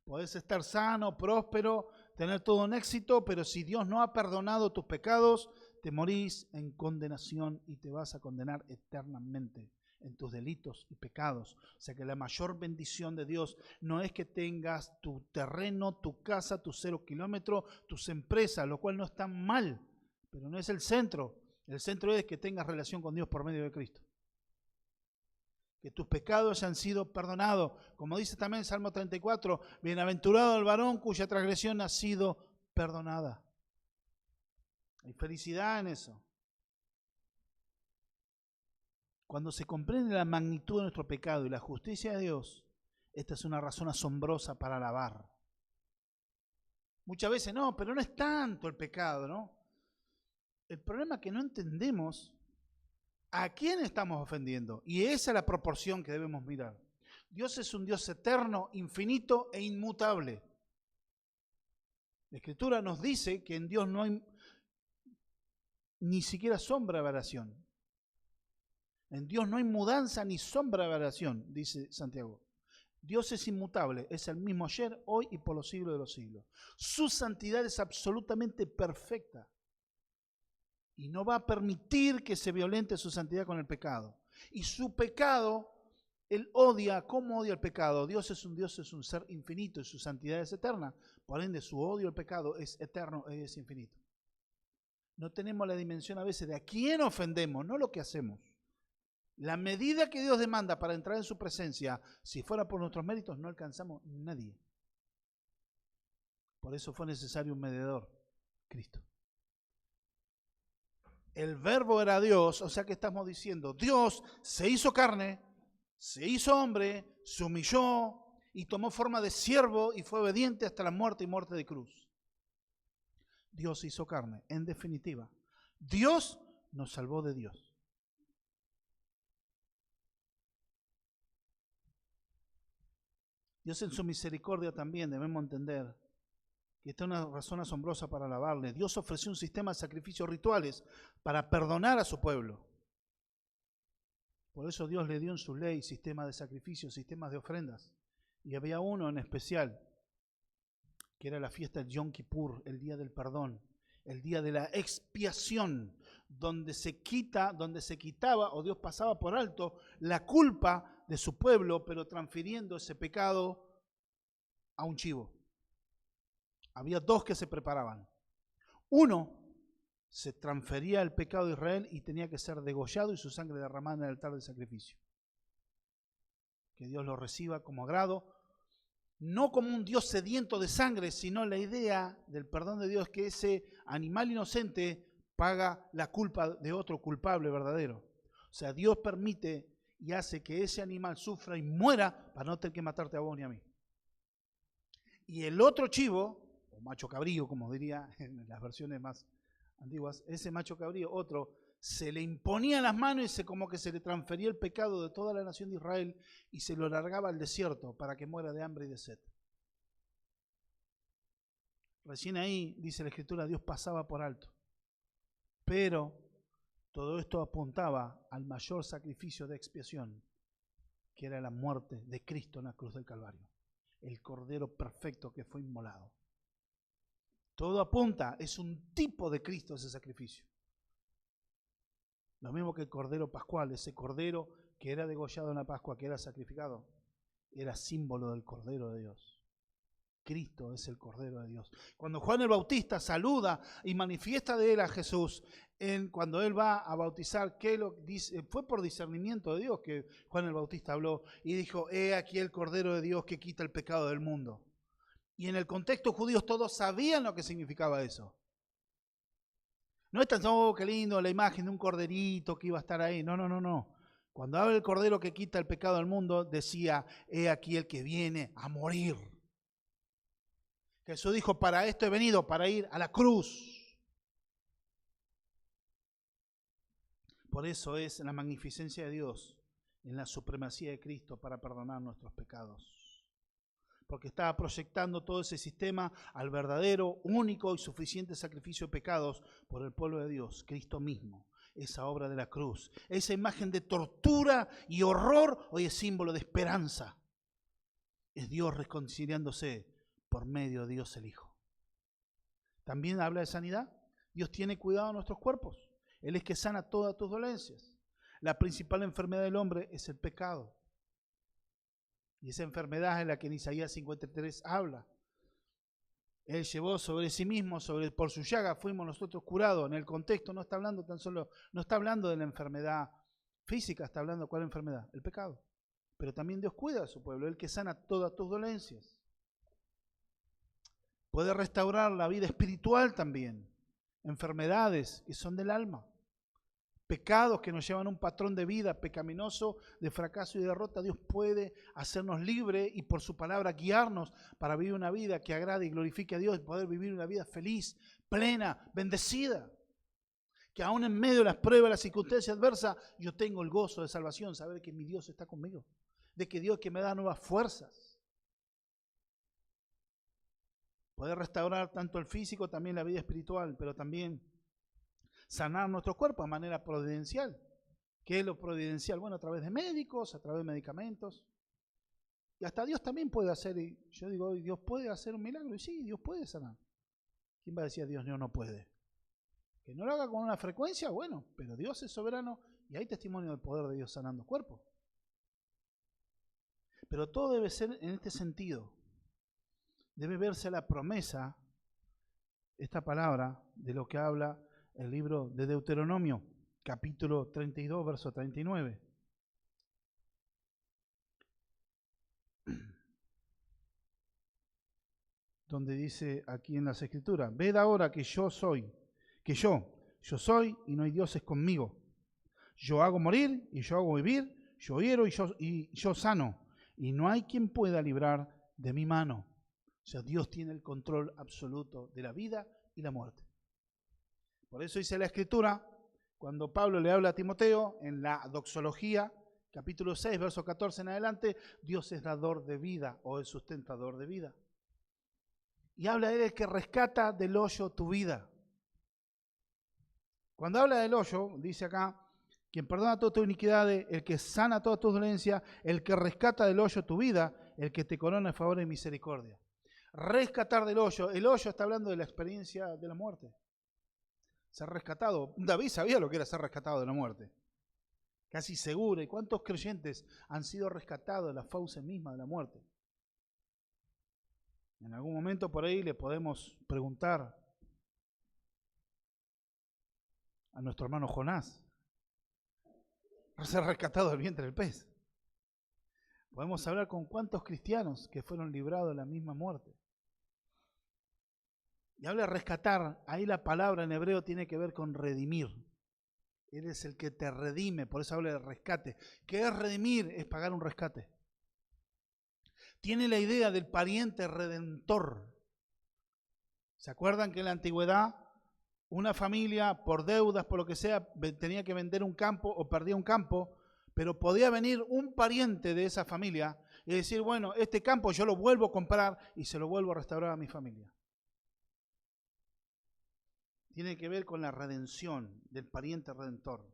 Podés estar sano, próspero, tener todo un éxito, pero si Dios no ha perdonado tus pecados, te morís en condenación y te vas a condenar eternamente en tus delitos y pecados. O sea que la mayor bendición de Dios no es que tengas tu terreno, tu casa, tus 0 kilómetros, tus empresas, lo cual no está mal, pero no es el centro. El centro es que tengas relación con Dios por medio de Cristo. Que tus pecados han sido perdonados. Como dice también el Salmo 34, bienaventurado el varón cuya transgresión ha sido perdonada. Hay felicidad en eso. Cuando se comprende la magnitud de nuestro pecado y la justicia de Dios, esta es una razón asombrosa para alabar. Muchas veces no, pero no es tanto el pecado, ¿no? El problema es que no entendemos ¿A quién estamos ofendiendo? Y esa es la proporción que debemos mirar. Dios es un Dios eterno, infinito e inmutable. La Escritura nos dice que en Dios no hay ni siquiera sombra de variación. En Dios no hay mudanza ni sombra de variación, dice Santiago. Dios es inmutable, es el mismo ayer, hoy y por los siglos de los siglos. Su santidad es absolutamente perfecta y no va a permitir que se violente su santidad con el pecado. Y su pecado, Él odia. ¿Cómo odia el pecado? Dios, es un ser infinito y su santidad es eterna. Por ende, su odio al pecado es eterno y es infinito. No tenemos la dimensión a veces de a quién ofendemos, no lo que hacemos. La medida que Dios demanda para entrar en su presencia, si fuera por nuestros méritos, no alcanzamos nadie. Por eso fue necesario un mediador, Cristo. El verbo era Dios, o sea que estamos diciendo, Dios se hizo carne, se hizo hombre, se humilló y tomó forma de siervo y fue obediente hasta la muerte y muerte de cruz. Dios se hizo carne, en definitiva. Dios nos salvó de Dios. Dios en su misericordia también debemos entender que esta es una razón asombrosa para alabarle. Dios ofreció un sistema de sacrificios rituales para perdonar a su pueblo. Por eso Dios le dio en su ley sistemas de sacrificios, sistemas de ofrendas. Y había uno en especial, que era la fiesta del Yom Kippur, el día del perdón, el día de la expiación, donde se quitaba o Dios pasaba por alto la culpa de su pueblo, pero transfiriendo ese pecado a un chivo. Había dos que se preparaban. Uno se transfería el pecado de Israel y tenía que ser degollado y su sangre derramada en el altar del sacrificio. Que Dios lo reciba como agrado, no como un Dios sediento de sangre, sino la idea del perdón de Dios, que ese animal inocente paga la culpa de otro culpable verdadero. O sea, Dios permite y hace que ese animal sufra y muera para no tener que matarte a vos ni a mí. Y el otro chivo, o macho cabrío, como diría en las versiones más antiguas, ese macho cabrío, otro, se le imponía en las manos y como que se le transfería el pecado de toda la nación de Israel y se lo largaba al desierto para que muera de hambre y de sed. Recién ahí, dice la Escritura, Dios pasaba por alto. Pero todo esto apuntaba al mayor sacrificio de expiación, que era la muerte de Cristo en la cruz del Calvario, el Cordero perfecto que fue inmolado. Todo apunta, es un tipo de Cristo ese sacrificio. Lo mismo que el Cordero Pascual, ese Cordero que era degollado en la Pascua, que era sacrificado, era símbolo del Cordero de Dios. Cristo es el Cordero de Dios. Cuando Juan el Bautista saluda y manifiesta de él a Jesús, cuando él va a bautizar, fue por discernimiento de Dios que Juan el Bautista habló y dijo, he aquí el Cordero de Dios que quita el pecado del mundo. Y en el contexto judío todos sabían lo que significaba eso. No es tan solo, qué lindo, la imagen de un corderito que iba a estar ahí. No. Cuando habla del Cordero que quita el pecado del mundo, decía, he aquí el que viene a morir. Jesús dijo, para esto he venido, para ir a la cruz. Por eso es la magnificencia de Dios en la supremacía de Cristo para perdonar nuestros pecados. Porque estaba proyectando todo ese sistema al verdadero, único y suficiente sacrificio de pecados por el pueblo de Dios, Cristo mismo. Esa obra de la cruz, esa imagen de tortura y horror, hoy es símbolo de esperanza. Es Dios reconciliándose por medio de Dios el Hijo. También habla de sanidad. Dios tiene cuidado de nuestros cuerpos. Él es que sana todas tus dolencias. La principal enfermedad del hombre es el pecado. Y esa enfermedad es la que en Isaías 53 habla. Él llevó sobre sí mismo, por su llaga fuimos nosotros curados. En el contexto no está hablando no está hablando de la enfermedad física, está hablando de ¿cuál enfermedad? El pecado. Pero también Dios cuida a su pueblo, Él que sana todas tus dolencias. Puede restaurar la vida espiritual también. Enfermedades que son del alma. Pecados que nos llevan a un patrón de vida pecaminoso, de fracaso y derrota. Dios puede hacernos libres y por su palabra guiarnos para vivir una vida que agrade y glorifique a Dios y poder vivir una vida feliz, plena, bendecida. Que aún en medio de las pruebas, las circunstancias adversas, yo tengo el gozo de salvación, saber que mi Dios está conmigo, de que Dios que me da nuevas fuerzas. Poder restaurar tanto el físico, también la vida espiritual, pero también sanar nuestro cuerpo de manera providencial. ¿Qué es lo providencial? Bueno, a través de médicos, a través de medicamentos. Y hasta Dios también puede hacer, y yo digo, Dios puede hacer un milagro, y sí, Dios puede sanar. ¿Quién va a decir Dios no puede? Que no lo haga con una frecuencia, bueno, pero Dios es soberano y hay testimonio del poder de Dios sanando cuerpos. Pero todo debe ser en este sentido. Debe verse la promesa, esta palabra, de lo que habla el libro de Deuteronomio, capítulo 32, verso 39. Donde dice aquí en las Escrituras, ved ahora que yo soy, yo soy y no hay dioses conmigo. Yo hago morir y yo hago vivir, yo hiero y yo sano, y no hay quien pueda librar de mi mano. O sea, Dios tiene el control absoluto de la vida y la muerte. Por eso dice la Escritura, cuando Pablo le habla a Timoteo, en la doxología, capítulo 6, verso 14 en adelante, Dios es dador de vida o el sustentador de vida. Y habla de él el que rescata del hoyo tu vida. Cuando habla del hoyo, dice acá, quien perdona todas tus iniquidades, el que sana todas tus dolencias, el que rescata del hoyo tu vida, el que te corona en favor y misericordia. Rescatar del hoyo. El hoyo está hablando de la experiencia de la muerte. Ser rescatado. David sabía lo que era ser rescatado de la muerte. Casi seguro. ¿Y cuántos creyentes han sido rescatados de la fauce misma de la muerte? En algún momento por ahí le podemos preguntar a nuestro hermano Jonás por ser rescatado del vientre del pez. Podemos hablar con cuántos cristianos que fueron librados de la misma muerte. Y habla de rescatar, ahí la palabra en hebreo tiene que ver con redimir. Él es el que te redime, por eso habla de rescate. ¿Qué es redimir? Es pagar un rescate. Tiene la idea del pariente redentor. ¿Se acuerdan que en la antigüedad una familia por deudas, por lo que sea, tenía que vender un campo o perdía un campo, pero podía venir un pariente de esa familia y decir, bueno, este campo yo lo vuelvo a comprar y se lo vuelvo a restaurar a mi familia? Tiene que ver con la redención del pariente redentor,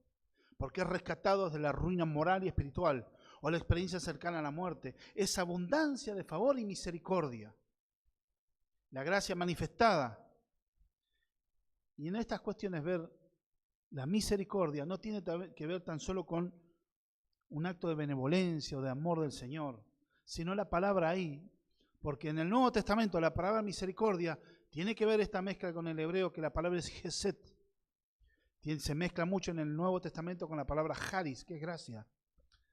porque es rescatado de la ruina moral y espiritual o la experiencia cercana a la muerte. Es abundancia de favor y misericordia, la gracia manifestada. Y en estas cuestiones ver la misericordia no tiene que ver tan solo con un acto de benevolencia o de amor del Señor, sino la palabra ahí, porque en el Nuevo Testamento la palabra misericordia tiene que ver esta mezcla con el hebreo, que la palabra es Gesed. Se mezcla mucho en el Nuevo Testamento con la palabra Haris, que es gracia.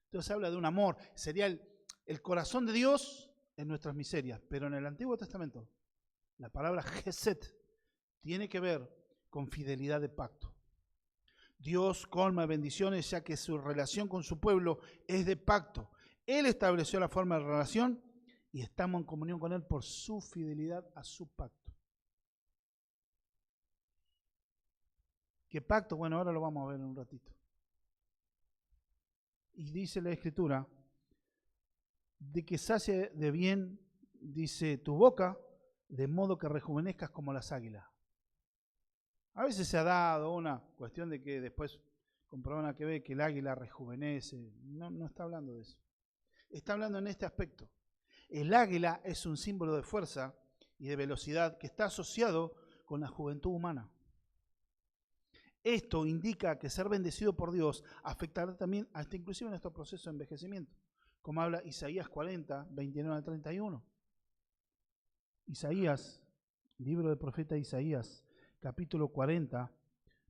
Entonces habla de un amor, sería el corazón de Dios en nuestras miserias, pero en el Antiguo Testamento la palabra Gesed tiene que ver con fidelidad de pacto. Dios colma bendiciones ya que su relación con su pueblo es de pacto. Él estableció la forma de relación y estamos en comunión con Él por su fidelidad a su pacto. ¿Qué pacto? Bueno, ahora lo vamos a ver en un ratito. Y dice la Escritura, de que sacie de bien, dice, tu boca, de modo que rejuvenezcas como las águilas. A veces se ha dado una cuestión de que después comproban a que ve que el águila rejuvenece. No está hablando de eso. Está hablando en este aspecto. El águila es un símbolo de fuerza y de velocidad que está asociado con la juventud humana. Esto indica que ser bendecido por Dios afectará también hasta inclusive nuestro proceso de envejecimiento, como habla Isaías 40, 29 al 31. Isaías, libro del profeta Isaías, capítulo 40,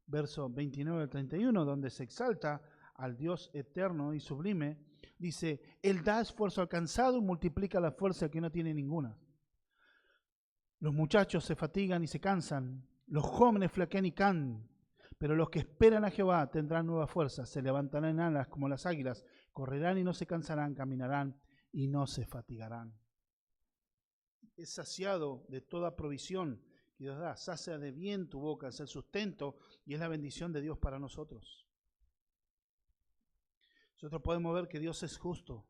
verso 29 al 31, donde se exalta al Dios eterno y sublime, dice, Él da esfuerzo al cansado y multiplica la fuerza al que no tiene ninguna. Los muchachos se fatigan y se cansan, los jóvenes flaquean y caen, pero los que esperan a Jehová tendrán nueva fuerza, se levantarán en alas como las águilas, correrán y no se cansarán, caminarán y no se fatigarán. Es saciado de toda provisión que Dios da. Sacia de bien tu boca, es el sustento y es la bendición de Dios para nosotros. Nosotros podemos ver que Dios es justo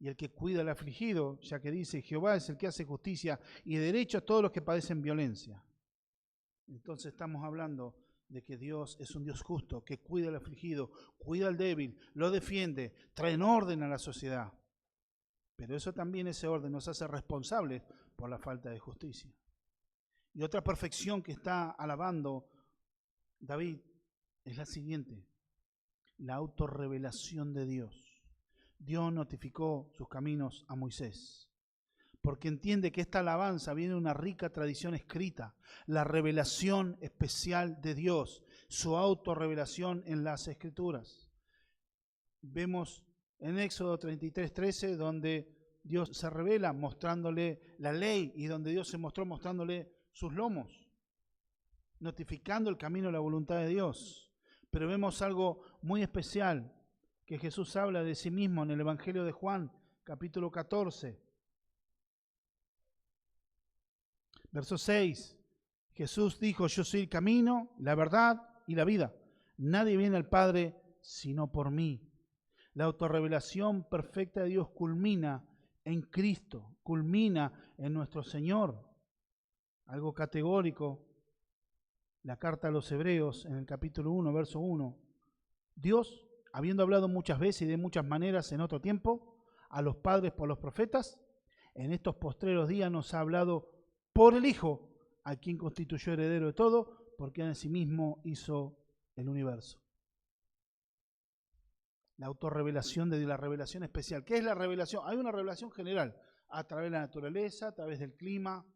y el que cuida al afligido, ya que dice, Jehová es el que hace justicia y derecho a todos los que padecen violencia. Entonces estamos hablando de que Dios es un Dios justo, que cuida al afligido, cuida al débil, lo defiende, trae en orden a la sociedad. Pero eso también, ese orden, nos hace responsables por la falta de justicia. Y otra perfección que está alabando David es la siguiente: la autorrevelación de Dios. Dios notificó sus caminos a Moisés, porque entiende que esta alabanza viene de una rica tradición escrita, la revelación especial de Dios, su autorrevelación en las Escrituras. Vemos en Éxodo 33:13, donde Dios se revela mostrándole la ley y donde Dios se mostró mostrándole sus lomos, notificando el camino de la voluntad de Dios. Pero vemos algo muy especial, que Jesús habla de sí mismo en el Evangelio de Juan, capítulo 14. Verso 6, Jesús dijo, yo soy el camino, la verdad y la vida. Nadie viene al Padre sino por mí. La autorrevelación perfecta de Dios culmina en Cristo, culmina en nuestro Señor. Algo categórico, la carta a los Hebreos en el capítulo 1, verso 1. Dios, habiendo hablado muchas veces y de muchas maneras en otro tiempo, a los padres por los profetas, en estos postreros días nos ha hablado por el Hijo, a quien constituyó heredero de todo, porque en sí mismo hizo el universo. La autorrevelación de Dios, la revelación especial. ¿Qué es la revelación? Hay una revelación general, a través de la naturaleza, a través del clima.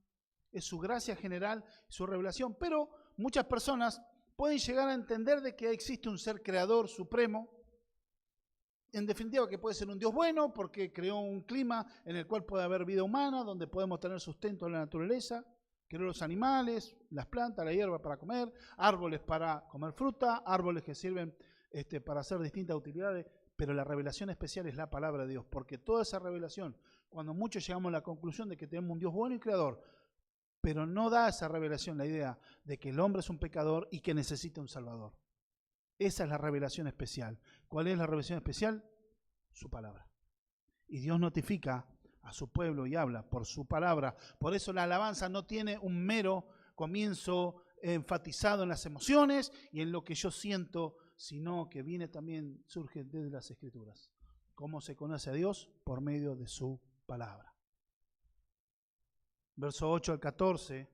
Es su gracia general, su revelación. Pero muchas personas pueden llegar a entender de que existe un ser creador supremo, en definitiva que puede ser un Dios bueno porque creó un clima en el cual puede haber vida humana, donde podemos tener sustento en la naturaleza, creó los animales, las plantas, la hierba para comer, árboles para comer fruta, árboles que sirven para hacer distintas utilidades, pero la revelación especial es la palabra de Dios, porque toda esa revelación, cuando muchos llegamos a la conclusión de que tenemos un Dios bueno y creador, pero no da esa revelación la idea de que el hombre es un pecador y que necesita un Salvador. Esa es la revelación especial. ¿Cuál es la revelación especial? Su palabra. Y Dios notifica a su pueblo y habla por su palabra. Por eso la alabanza no tiene un mero comienzo enfatizado en las emociones y en lo que yo siento, sino que viene también, surge desde las Escrituras. ¿Cómo se conoce a Dios? Por medio de su palabra. Verso 8 al 14,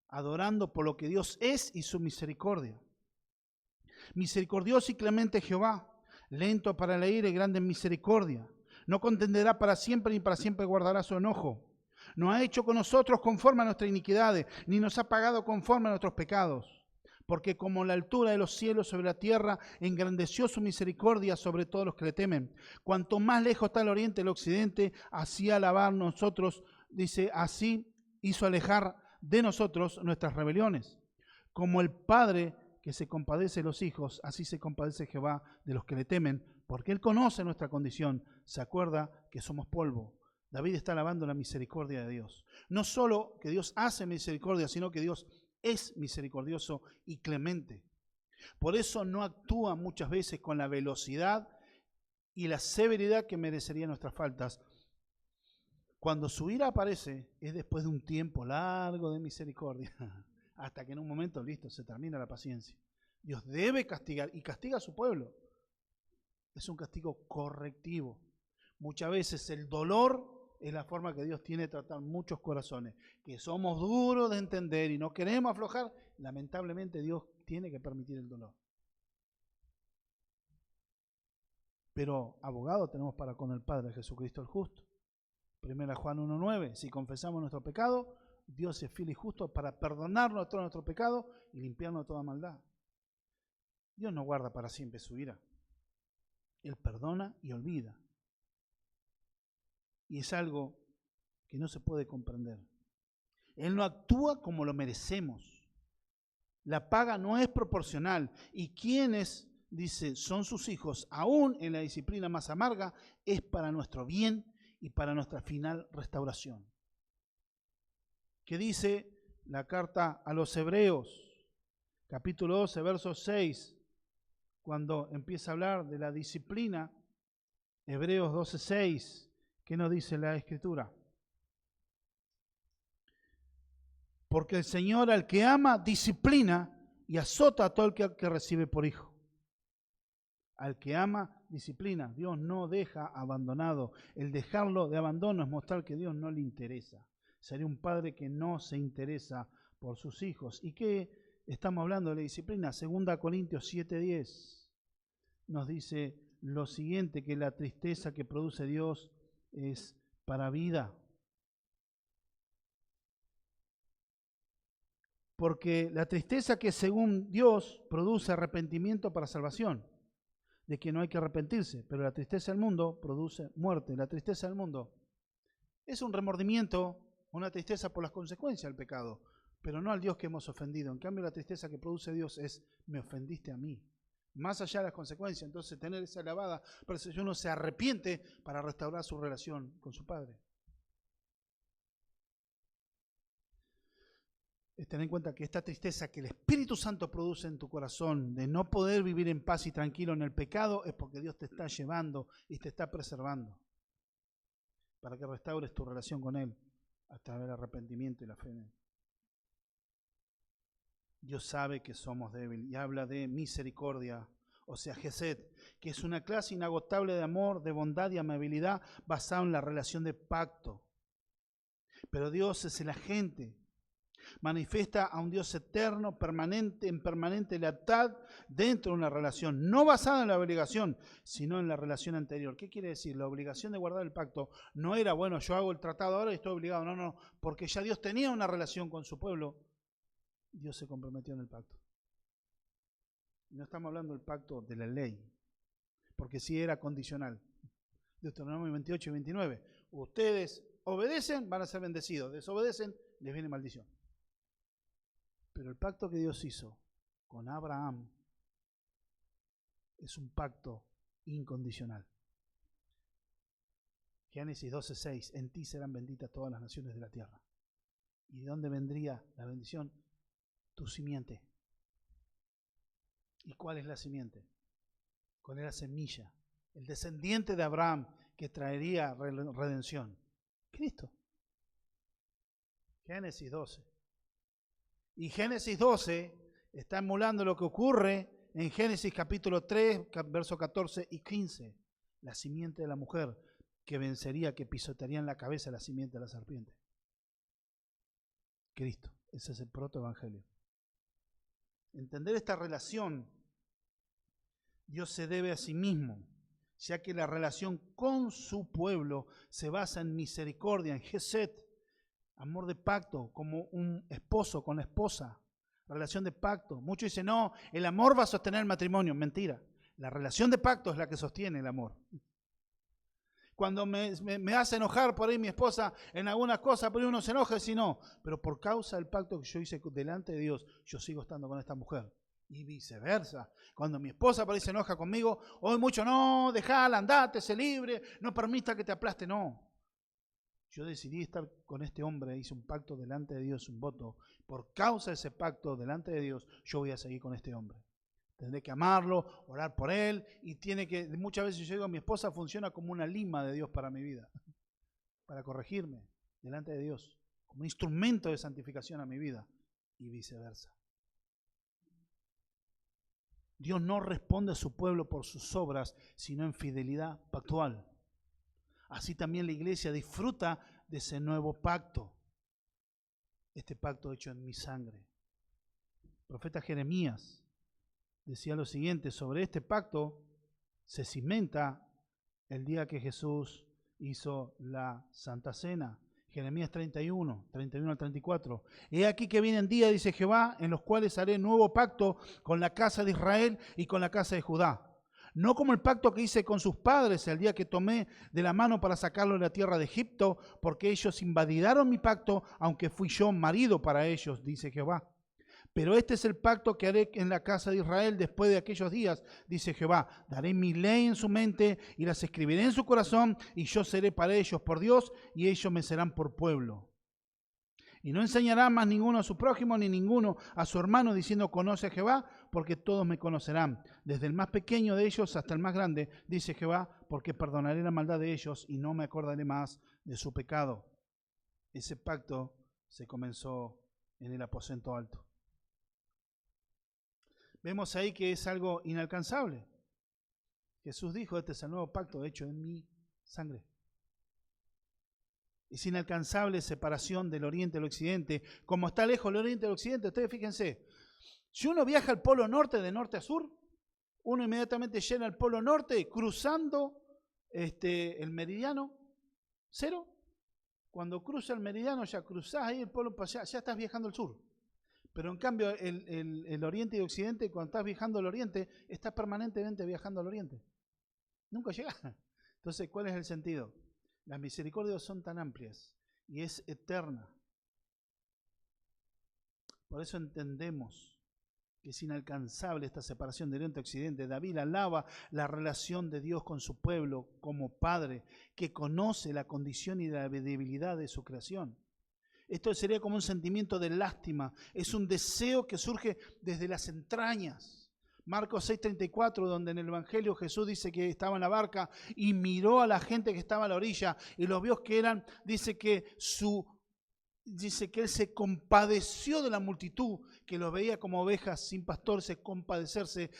adorando por lo que Dios es y su misericordia. Misericordioso y clemente Jehová, lento para la ira y grande en misericordia. No contenderá para siempre ni para siempre guardará su enojo. No ha hecho con nosotros conforme a nuestras iniquidades, ni nos ha pagado conforme a nuestros pecados. Porque como la altura de los cielos sobre la tierra, engrandeció su misericordia sobre todos los que le temen. Cuanto más lejos está el oriente del occidente, así alabar nosotros, dice, así hizo alejar de nosotros nuestras rebeliones. Como el Padre que se compadece de los hijos, así se compadece Jehová de los que le temen, porque Él conoce nuestra condición, se acuerda que somos polvo. David está alabando la misericordia de Dios. No solo que Dios hace misericordia, sino que Dios es misericordioso y clemente. Por eso no actúa muchas veces con la velocidad y la severidad que merecerían nuestras faltas. Cuando su ira aparece, es después de un tiempo largo de misericordia. Hasta que en un momento, listo, se termina la paciencia. Dios debe castigar y castiga a su pueblo. Es un castigo correctivo. Muchas veces el dolor es la forma que Dios tiene de tratar muchos corazones. Que somos duros de entender y no queremos aflojar. Lamentablemente Dios tiene que permitir el dolor. Pero abogado tenemos para con el Padre, Jesucristo el justo. 1 Juan 1:9, si confesamos nuestro pecado, Dios es fiel y justo para perdonarnos todo nuestro pecado y limpiarnos de toda maldad. Dios no guarda para siempre su ira. Él perdona y olvida. Y es algo que no se puede comprender. Él no actúa como lo merecemos. La paga no es proporcional. Y quienes, dice, son sus hijos, aún en la disciplina más amarga, es para nuestro bien y para nuestra final restauración. Que dice la carta a los Hebreos, capítulo 12, verso 6, cuando empieza a hablar de la disciplina, Hebreos 12, 6, ¿qué nos dice la Escritura? Porque el Señor al que ama disciplina y azota a todo el que recibe por hijo. Al que ama disciplina. Dios no deja abandonado. El dejarlo de abandono es mostrar que Dios no le interesa. Sería un padre que no se interesa por sus hijos. ¿Y qué estamos hablando de la disciplina? 2 Corintios 7:10 nos dice lo siguiente, que la tristeza que produce Dios es para vida. Porque la tristeza que según Dios produce arrepentimiento para salvación, de que no hay que arrepentirse, pero la tristeza del mundo produce muerte. La tristeza del mundo es un remordimiento, una tristeza por las consecuencias del pecado, pero no al Dios que hemos ofendido. En cambio, la tristeza que produce Dios es, me ofendiste a mí. Más allá de las consecuencias, entonces tener esa elevada percepción, uno se arrepiente para restaurar su relación con su Padre. Es tener en cuenta que esta tristeza que el Espíritu Santo produce en tu corazón de no poder vivir en paz y tranquilo en el pecado es porque Dios te está llevando y te está preservando para que restaures tu relación con Él a través del arrepentimiento y la fe en Él. Dios sabe que somos débiles y habla de misericordia, o sea, Gesed, que es una clase inagotable de amor, de bondad y amabilidad basada en la relación de pacto. Pero Dios es el agente. Manifiesta a un Dios eterno, permanente, en permanente lealtad dentro de una relación, no basada en la obligación, sino en la relación anterior. ¿Qué quiere decir? La obligación de guardar el pacto no era, bueno, yo hago el tratado ahora y estoy obligado. No, no, porque ya Dios tenía una relación con su pueblo. Dios se comprometió en el pacto. No estamos hablando del pacto de la ley, porque sí era condicional. Deuteronomio 28 y 29. Ustedes obedecen, van a ser bendecidos. Desobedecen, les viene maldición. Pero el pacto que Dios hizo con Abraham es un pacto incondicional. Génesis 12:6, en ti serán benditas todas las naciones de la tierra. ¿Y de dónde vendría la bendición? Tu simiente. ¿Y cuál es la simiente? ¿Cuál es la semilla? El descendiente de Abraham que traería redención. Cristo. Génesis 12. Y Génesis 12 está emulando lo que ocurre en Génesis capítulo 3, versos 14 y 15. La simiente de la mujer que vencería, que pisotearía en la cabeza la simiente de la serpiente. Cristo. Ese es el protoevangelio. Entender esta relación, Dios se debe a sí mismo, ya que la relación con su pueblo se basa en misericordia, en Gesed, amor de pacto, como un esposo con la esposa, relación de pacto. Muchos dicen, no, el amor va a sostener el matrimonio. Mentira, la relación de pacto es la que sostiene el amor. Cuando me hace enojar por ahí mi esposa en algunas cosas, por ahí uno se enoja y dice no, pero por causa del pacto que yo hice delante de Dios, yo sigo estando con esta mujer. Y viceversa. Cuando mi esposa por ahí se enoja conmigo, hoy mucho, no, dejala, andate, sé libre, no permita que te aplaste, no. Yo decidí estar con este hombre, hice un pacto delante de Dios, un voto. Por causa de ese pacto delante de Dios, yo voy a seguir con este hombre. Tendré que amarlo, orar por él, y muchas veces yo digo, mi esposa funciona como una lima de Dios para mi vida, para corregirme delante de Dios, como un instrumento de santificación a mi vida, y viceversa. Dios no responde a su pueblo por sus obras, sino en fidelidad pactual. Así también la iglesia disfruta de ese nuevo pacto, este pacto hecho en mi sangre. El profeta Jeremías decía lo siguiente, sobre este pacto se cimenta el día que Jesús hizo la Santa Cena. Jeremías 31 al 34. He aquí que vienen días, dice Jehová, en los cuales haré nuevo pacto con la casa de Israel y con la casa de Judá. No como el pacto que hice con sus padres el día que tomé de la mano para sacarlo de la tierra de Egipto, porque ellos invalidaron mi pacto, aunque fui yo marido para ellos, dice Jehová. Pero este es el pacto que haré en la casa de Israel después de aquellos días, dice Jehová. Daré mi ley en su mente y las escribiré en su corazón, y yo seré para ellos por Dios, y ellos me serán por pueblo. Y no enseñará más ninguno a su prójimo, ni ninguno a su hermano, diciendo, conoce a Jehová, porque todos me conocerán. Desde el más pequeño de ellos hasta el más grande, dice Jehová, porque perdonaré la maldad de ellos y no me acordaré más de su pecado. Ese pacto se comenzó en el aposento alto. Vemos ahí que es algo inalcanzable. Jesús dijo, este es el nuevo pacto hecho en mi sangre. Es inalcanzable separación del oriente al occidente. Como está lejos el oriente del occidente, ustedes fíjense, si uno viaja al polo norte, de norte a sur, uno inmediatamente llega al polo norte cruzando el meridiano cero. Cuando cruza el meridiano, ya cruzás ahí el polo, ya estás viajando al sur. Pero en cambio, el oriente y el occidente, cuando estás viajando al oriente, estás permanentemente viajando al oriente. Nunca llegás. Entonces, ¿cuál es el sentido? Las misericordias son tan amplias y es eterna. Por eso entendemos que es inalcanzable esta separación de oriente a occidente. David alaba la relación de Dios con su pueblo como Padre, que conoce la condición y la debilidad de su creación. Esto sería como un sentimiento de lástima, es un deseo que surge desde las entrañas. Marcos 6:34, donde en el Evangelio Jesús dice que estaba en la barca y miró a la gente que estaba a la orilla y los vio que eran, dice que él se compadeció de la multitud, que los veía como ovejas sin pastor, compadecerse,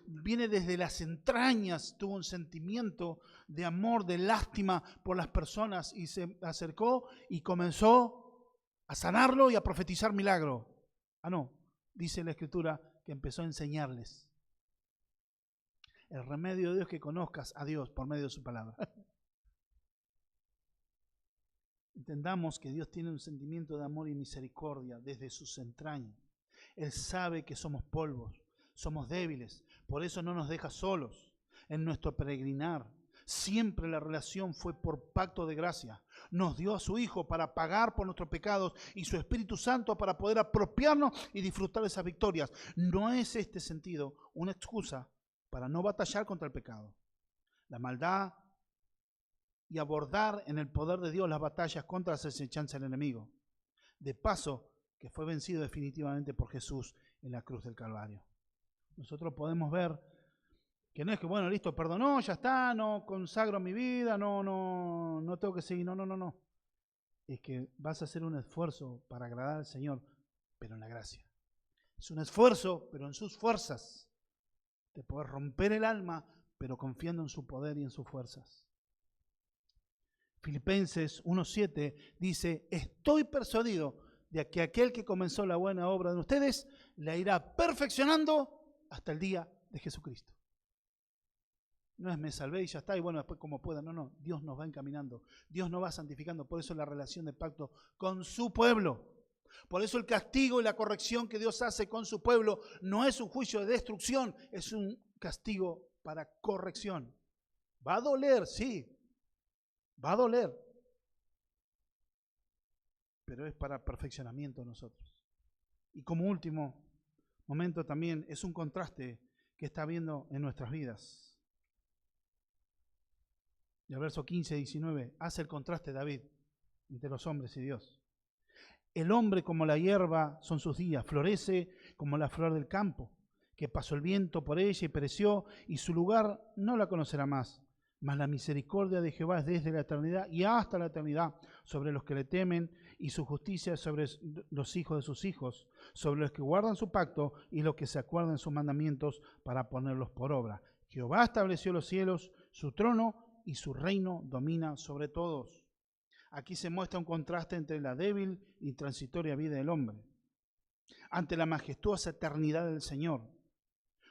viene desde las entrañas, tuvo un sentimiento de amor, de lástima por las personas y se acercó y comenzó a sanarlo y a profetizar milagro. No, dice la Escritura que empezó a enseñarles. El remedio de Dios es que conozcas a Dios por medio de su palabra. Entendamos que Dios tiene un sentimiento de amor y misericordia desde sus entrañas. Él sabe que somos polvos, somos débiles, por eso no nos deja solos en nuestro peregrinar. Siempre la relación fue por pacto de gracia. Nos dio a su Hijo para pagar por nuestros pecados y su Espíritu Santo para poder apropiarnos y disfrutar de esas victorias. No es este sentido una excusa para no batallar contra el pecado, la maldad y abordar en el poder de Dios las batallas contra las acechanzas del enemigo. De paso, que fue vencido definitivamente por Jesús en la cruz del Calvario. Nosotros podemos ver que no es que, bueno, listo, perdonó, ya está, no consagro mi vida, no tengo que seguir, no. Es que vas a hacer un esfuerzo para agradar al Señor, pero en la gracia. Es un esfuerzo, pero en sus fuerzas. Te podés romper el alma, pero confiando en su poder y en sus fuerzas. Filipenses 1:7 dice, estoy persuadido de que aquel que comenzó la buena obra de ustedes la irá perfeccionando hasta el día de Jesucristo. No es me salvé y ya está, y bueno, después como pueda. No, Dios nos va encaminando, Dios nos va santificando. Por eso la relación de pacto con su pueblo. Por eso el castigo y la corrección que Dios hace con su pueblo no es un juicio de destrucción, es un castigo para corrección. Va a doler, sí, va a doler, pero es para perfeccionamiento de nosotros. Y como último momento también es un contraste que está habiendo en nuestras vidas. Y el verso 15-19 hace el contraste David entre los hombres y Dios. El hombre como la hierba son sus días, florece como la flor del campo, que pasó el viento por ella y pereció, y su lugar no la conocerá más. Mas la misericordia de Jehová es desde la eternidad y hasta la eternidad sobre los que le temen, y su justicia sobre los hijos de sus hijos, sobre los que guardan su pacto y los que se acuerdan de sus mandamientos para ponerlos por obra. Jehová estableció los cielos, su trono y su reino domina sobre todos. Aquí se muestra un contraste entre la débil y transitoria vida del hombre, ante la majestuosa eternidad del Señor.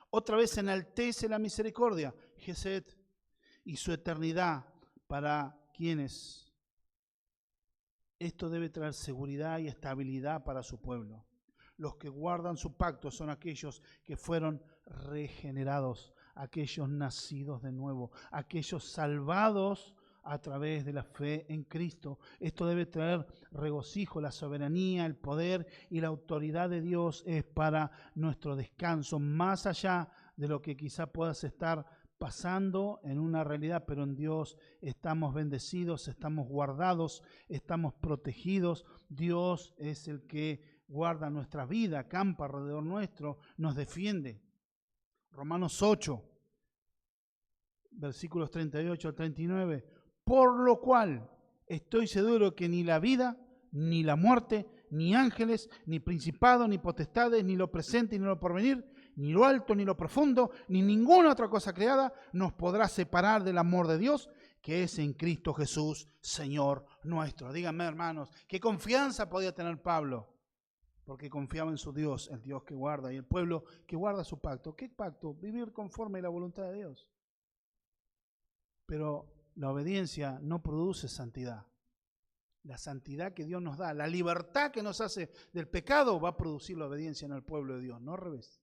Otra vez enaltece la misericordia, Gesed, y su eternidad para quienes. Esto debe traer seguridad y estabilidad para su pueblo. Los que guardan su pacto son aquellos que fueron regenerados, aquellos nacidos de nuevo, aquellos salvados a través de la fe en Cristo. Esto debe traer regocijo, la soberanía, el poder y la autoridad de Dios es para nuestro descanso, más allá de lo que quizá puedas estar pasando en una realidad, pero en Dios estamos bendecidos, estamos guardados, estamos protegidos. Dios es el que guarda nuestra vida, acampa alrededor nuestro, nos defiende. Romanos 8, versículos 38 al 39. Por lo cual estoy seguro que ni la vida, ni la muerte, ni ángeles, ni principados, ni potestades, ni lo presente, ni lo porvenir, ni lo alto, ni lo profundo, ni ninguna otra cosa creada nos podrá separar del amor de Dios, que es en Cristo Jesús, Señor nuestro. Díganme, hermanos, ¿qué confianza podía tener Pablo? Porque confiaba en su Dios, el Dios que guarda, y el pueblo que guarda su pacto. ¿Qué pacto? Vivir conforme a la voluntad de Dios. Pero la obediencia no produce santidad. La santidad que Dios nos da, la libertad que nos hace del pecado, va a producir la obediencia en el pueblo de Dios, no al revés.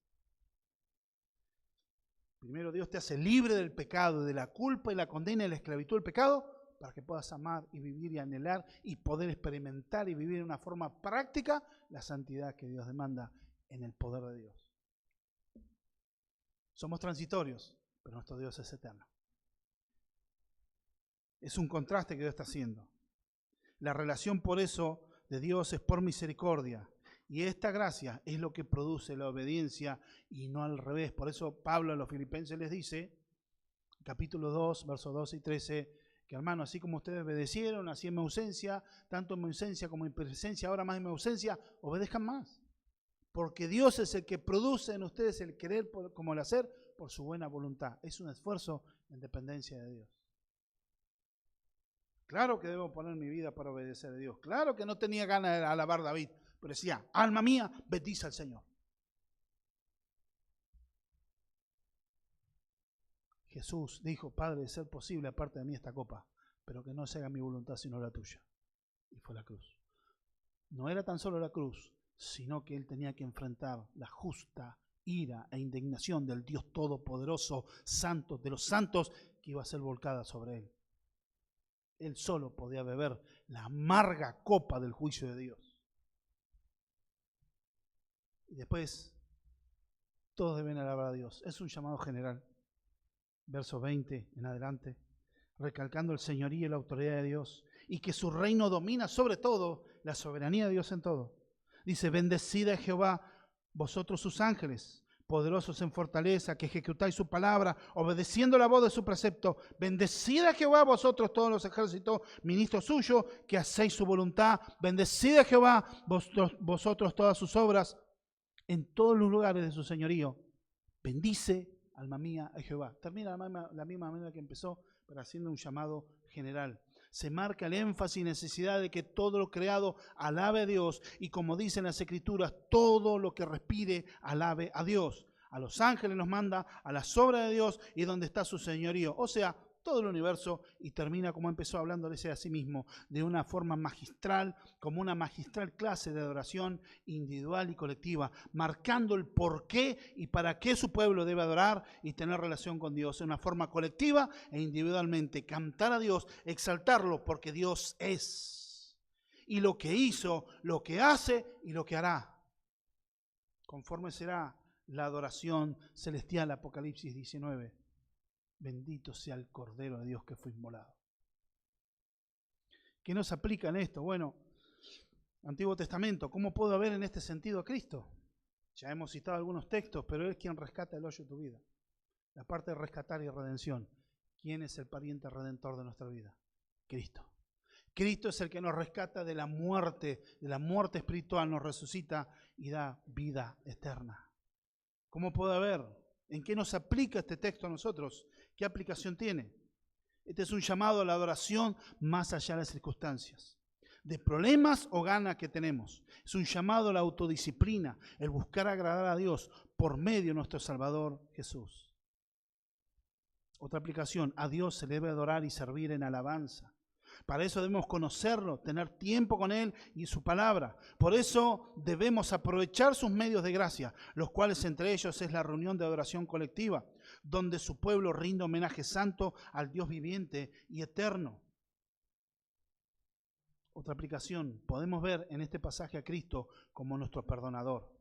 Primero Dios te hace libre del pecado, de la culpa y la condena y la esclavitud del pecado, para que puedas amar y vivir y anhelar y poder experimentar y vivir de una forma práctica la santidad que Dios demanda en el poder de Dios. Somos transitorios, pero nuestro Dios es eterno. Es un contraste que Dios está haciendo. La relación por eso de Dios es por misericordia. Y esta gracia es lo que produce la obediencia y no al revés. Por eso Pablo a los Filipenses les dice, capítulo 2, versos 12 y 13, que hermano, así como ustedes obedecieron, así en mi ausencia, tanto en mi ausencia como en mi presencia, ahora más en mi ausencia, obedezcan más. Porque Dios es el que produce en ustedes el querer como el hacer por su buena voluntad. Es un esfuerzo en dependencia de Dios. Claro que debo poner mi vida para obedecer a Dios. Claro que no tenía ganas de alabar a David, pero decía, alma mía, bendice al Señor. Jesús dijo, Padre, de ser posible, aparte de mí esta copa, pero que no se haga mi voluntad sino la tuya. Y fue la cruz. No era tan solo la cruz, sino que él tenía que enfrentar la justa ira e indignación del Dios Todopoderoso, santo de los santos, que iba a ser volcada sobre él. Él solo podía beber la amarga copa del juicio de Dios. Y después, todos deben alabar a Dios. Es un llamado general. Verso 20 en adelante, recalcando el señorío y la autoridad de Dios, y que su reino domina sobre todo, la soberanía de Dios en todo. Dice, bendecida Jehová, vosotros sus ángeles, poderosos en fortaleza, que ejecutáis su palabra, obedeciendo la voz de su precepto. Bendecida Jehová, vosotros todos los ejércitos, ministros suyos, que hacéis su voluntad. Bendecida Jehová, vosotros todas sus obras, en todos los lugares de su señorío. Bendice, alma mía, a Jehová. Termina la misma manera que empezó, pero haciendo un llamado general. Se marca el énfasis y necesidad de que todo lo creado alabe a Dios, y como dicen las Escrituras, todo lo que respire alabe a Dios. A los ángeles nos manda, a las obras de Dios y donde está su señorío. O sea, todo el universo, y termina como empezó hablándoles a sí mismo, de una forma magistral, como una magistral clase de adoración individual y colectiva, marcando el por qué y para qué su pueblo debe adorar y tener relación con Dios, de una forma colectiva e individualmente, cantar a Dios, exaltarlo, porque Dios es, y lo que hizo, lo que hace y lo que hará, conforme será la adoración celestial, Apocalipsis 19. Bendito sea el Cordero de Dios que fue inmolado. ¿Qué nos aplica en esto? Bueno, Antiguo Testamento, ¿cómo puedo ver en este sentido a Cristo? Ya hemos citado algunos textos, pero Él es quien rescata el hoyo de tu vida. La parte de rescatar y redención. ¿Quién es el pariente redentor de nuestra vida? Cristo. Cristo es el que nos rescata de la muerte espiritual, nos resucita y da vida eterna. ¿Cómo puedo ver? ¿En qué nos aplica este texto a nosotros? ¿Qué aplicación tiene? Este es un llamado a la adoración más allá de las circunstancias, de problemas o ganas que tenemos. Es un llamado a la autodisciplina, el buscar agradar a Dios por medio de nuestro Salvador Jesús. Otra aplicación, a Dios se debe adorar y servir en alabanza. Para eso debemos conocerlo, tener tiempo con Él y su palabra. Por eso debemos aprovechar sus medios de gracia, los cuales entre ellos es la reunión de adoración colectiva, donde su pueblo rinde homenaje santo al Dios viviente y eterno. Otra aplicación, podemos ver en este pasaje a Cristo como nuestro perdonador.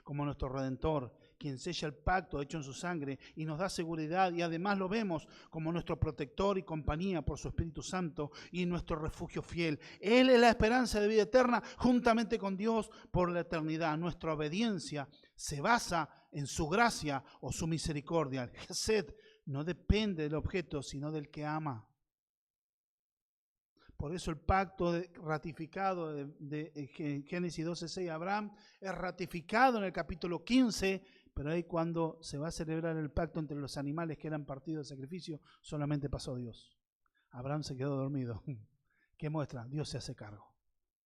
como nuestro Redentor, quien sella el pacto hecho en su sangre y nos da seguridad, y además lo vemos como nuestro protector y compañía por su Espíritu Santo y nuestro refugio fiel. Él es la esperanza de vida eterna juntamente con Dios por la eternidad. Nuestra obediencia se basa en su gracia o su misericordia. El Gesed no depende del objeto, sino del que ama. Por eso el pacto ratificado de Génesis 12:6 Abraham es ratificado en el capítulo 15, pero ahí cuando se va a celebrar el pacto entre los animales que eran partidos de sacrificio, solamente pasó Dios. Abraham se quedó dormido. ¿Qué muestra? Dios se hace cargo,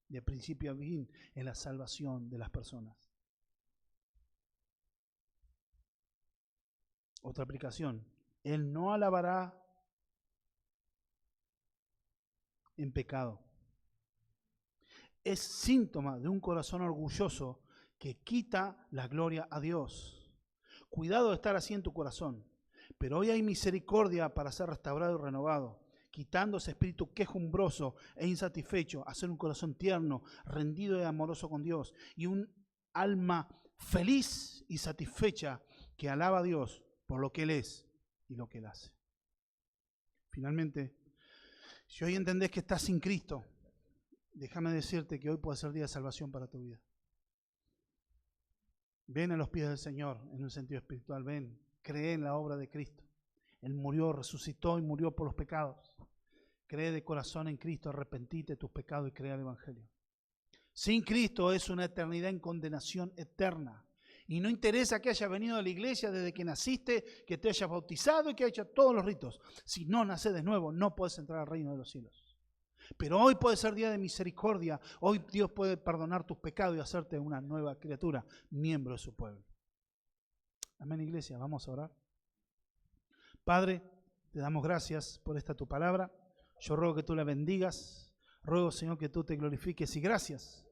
de principio a fin, en la salvación de las personas. Otra aplicación. Él no alabará en pecado. Es síntoma de un corazón orgulloso que quita la gloria a Dios. Cuidado de estar así en tu corazón. Pero hoy hay misericordia para ser restaurado y renovado, quitando ese espíritu quejumbroso e insatisfecho, hacer un corazón tierno, rendido y amoroso con Dios, y un alma feliz y satisfecha que alaba a Dios por lo que Él es y lo que Él hace. Finalmente, si hoy entendés que estás sin Cristo, déjame decirte que hoy puede ser día de salvación para tu vida. Ven a los pies del Señor en un sentido espiritual, ven, cree en la obra de Cristo. Él murió, resucitó y murió por los pecados. Cree de corazón en Cristo, arrepentite de tus pecados y crea el Evangelio. Sin Cristo es una eternidad en condenación eterna. Y no interesa que hayas venido a la iglesia desde que naciste, que te hayas bautizado y que hayas hecho todos los ritos. Si no naces de nuevo, no puedes entrar al reino de los cielos. Pero hoy puede ser día de misericordia. Hoy Dios puede perdonar tus pecados y hacerte una nueva criatura, miembro de su pueblo. Amén, iglesia. Vamos a orar. Padre, te damos gracias por esta tu palabra. Yo ruego que tú la bendigas. Ruego, Señor, que tú te glorifiques y gracias.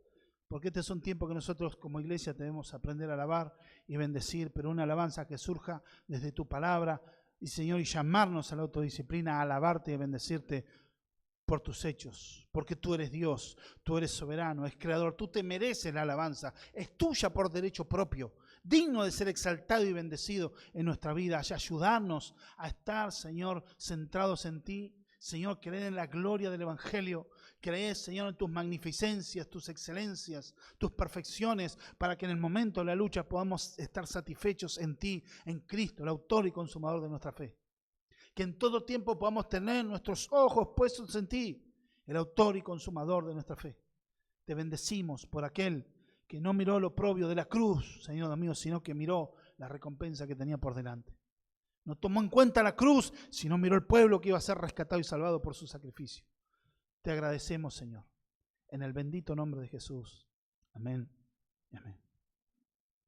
Porque este es un tiempo que nosotros como iglesia debemos aprender a alabar y bendecir, pero una alabanza que surja desde tu palabra, y Señor, y llamarnos a la autodisciplina, a alabarte y a bendecirte por tus hechos, porque tú eres Dios, tú eres soberano, es creador, tú te mereces la alabanza, es tuya por derecho propio, digno de ser exaltado y bendecido en nuestra vida, y ayudarnos a estar, Señor, centrados en ti. Señor, creer en la gloria del Evangelio, creer, Señor, en tus magnificencias, tus excelencias, tus perfecciones, para que en el momento de la lucha podamos estar satisfechos en ti, en Cristo, el autor y consumador de nuestra fe. Que en todo tiempo podamos tener nuestros ojos puestos en ti, el autor y consumador de nuestra fe. Te bendecimos por aquel que no miró lo propio de la cruz, Señor mío, sino que miró la recompensa que tenía por delante. No tomó en cuenta la cruz, sino miró el pueblo que iba a ser rescatado y salvado por su sacrificio. Te agradecemos, Señor, en el bendito nombre de Jesús. Amén y amén.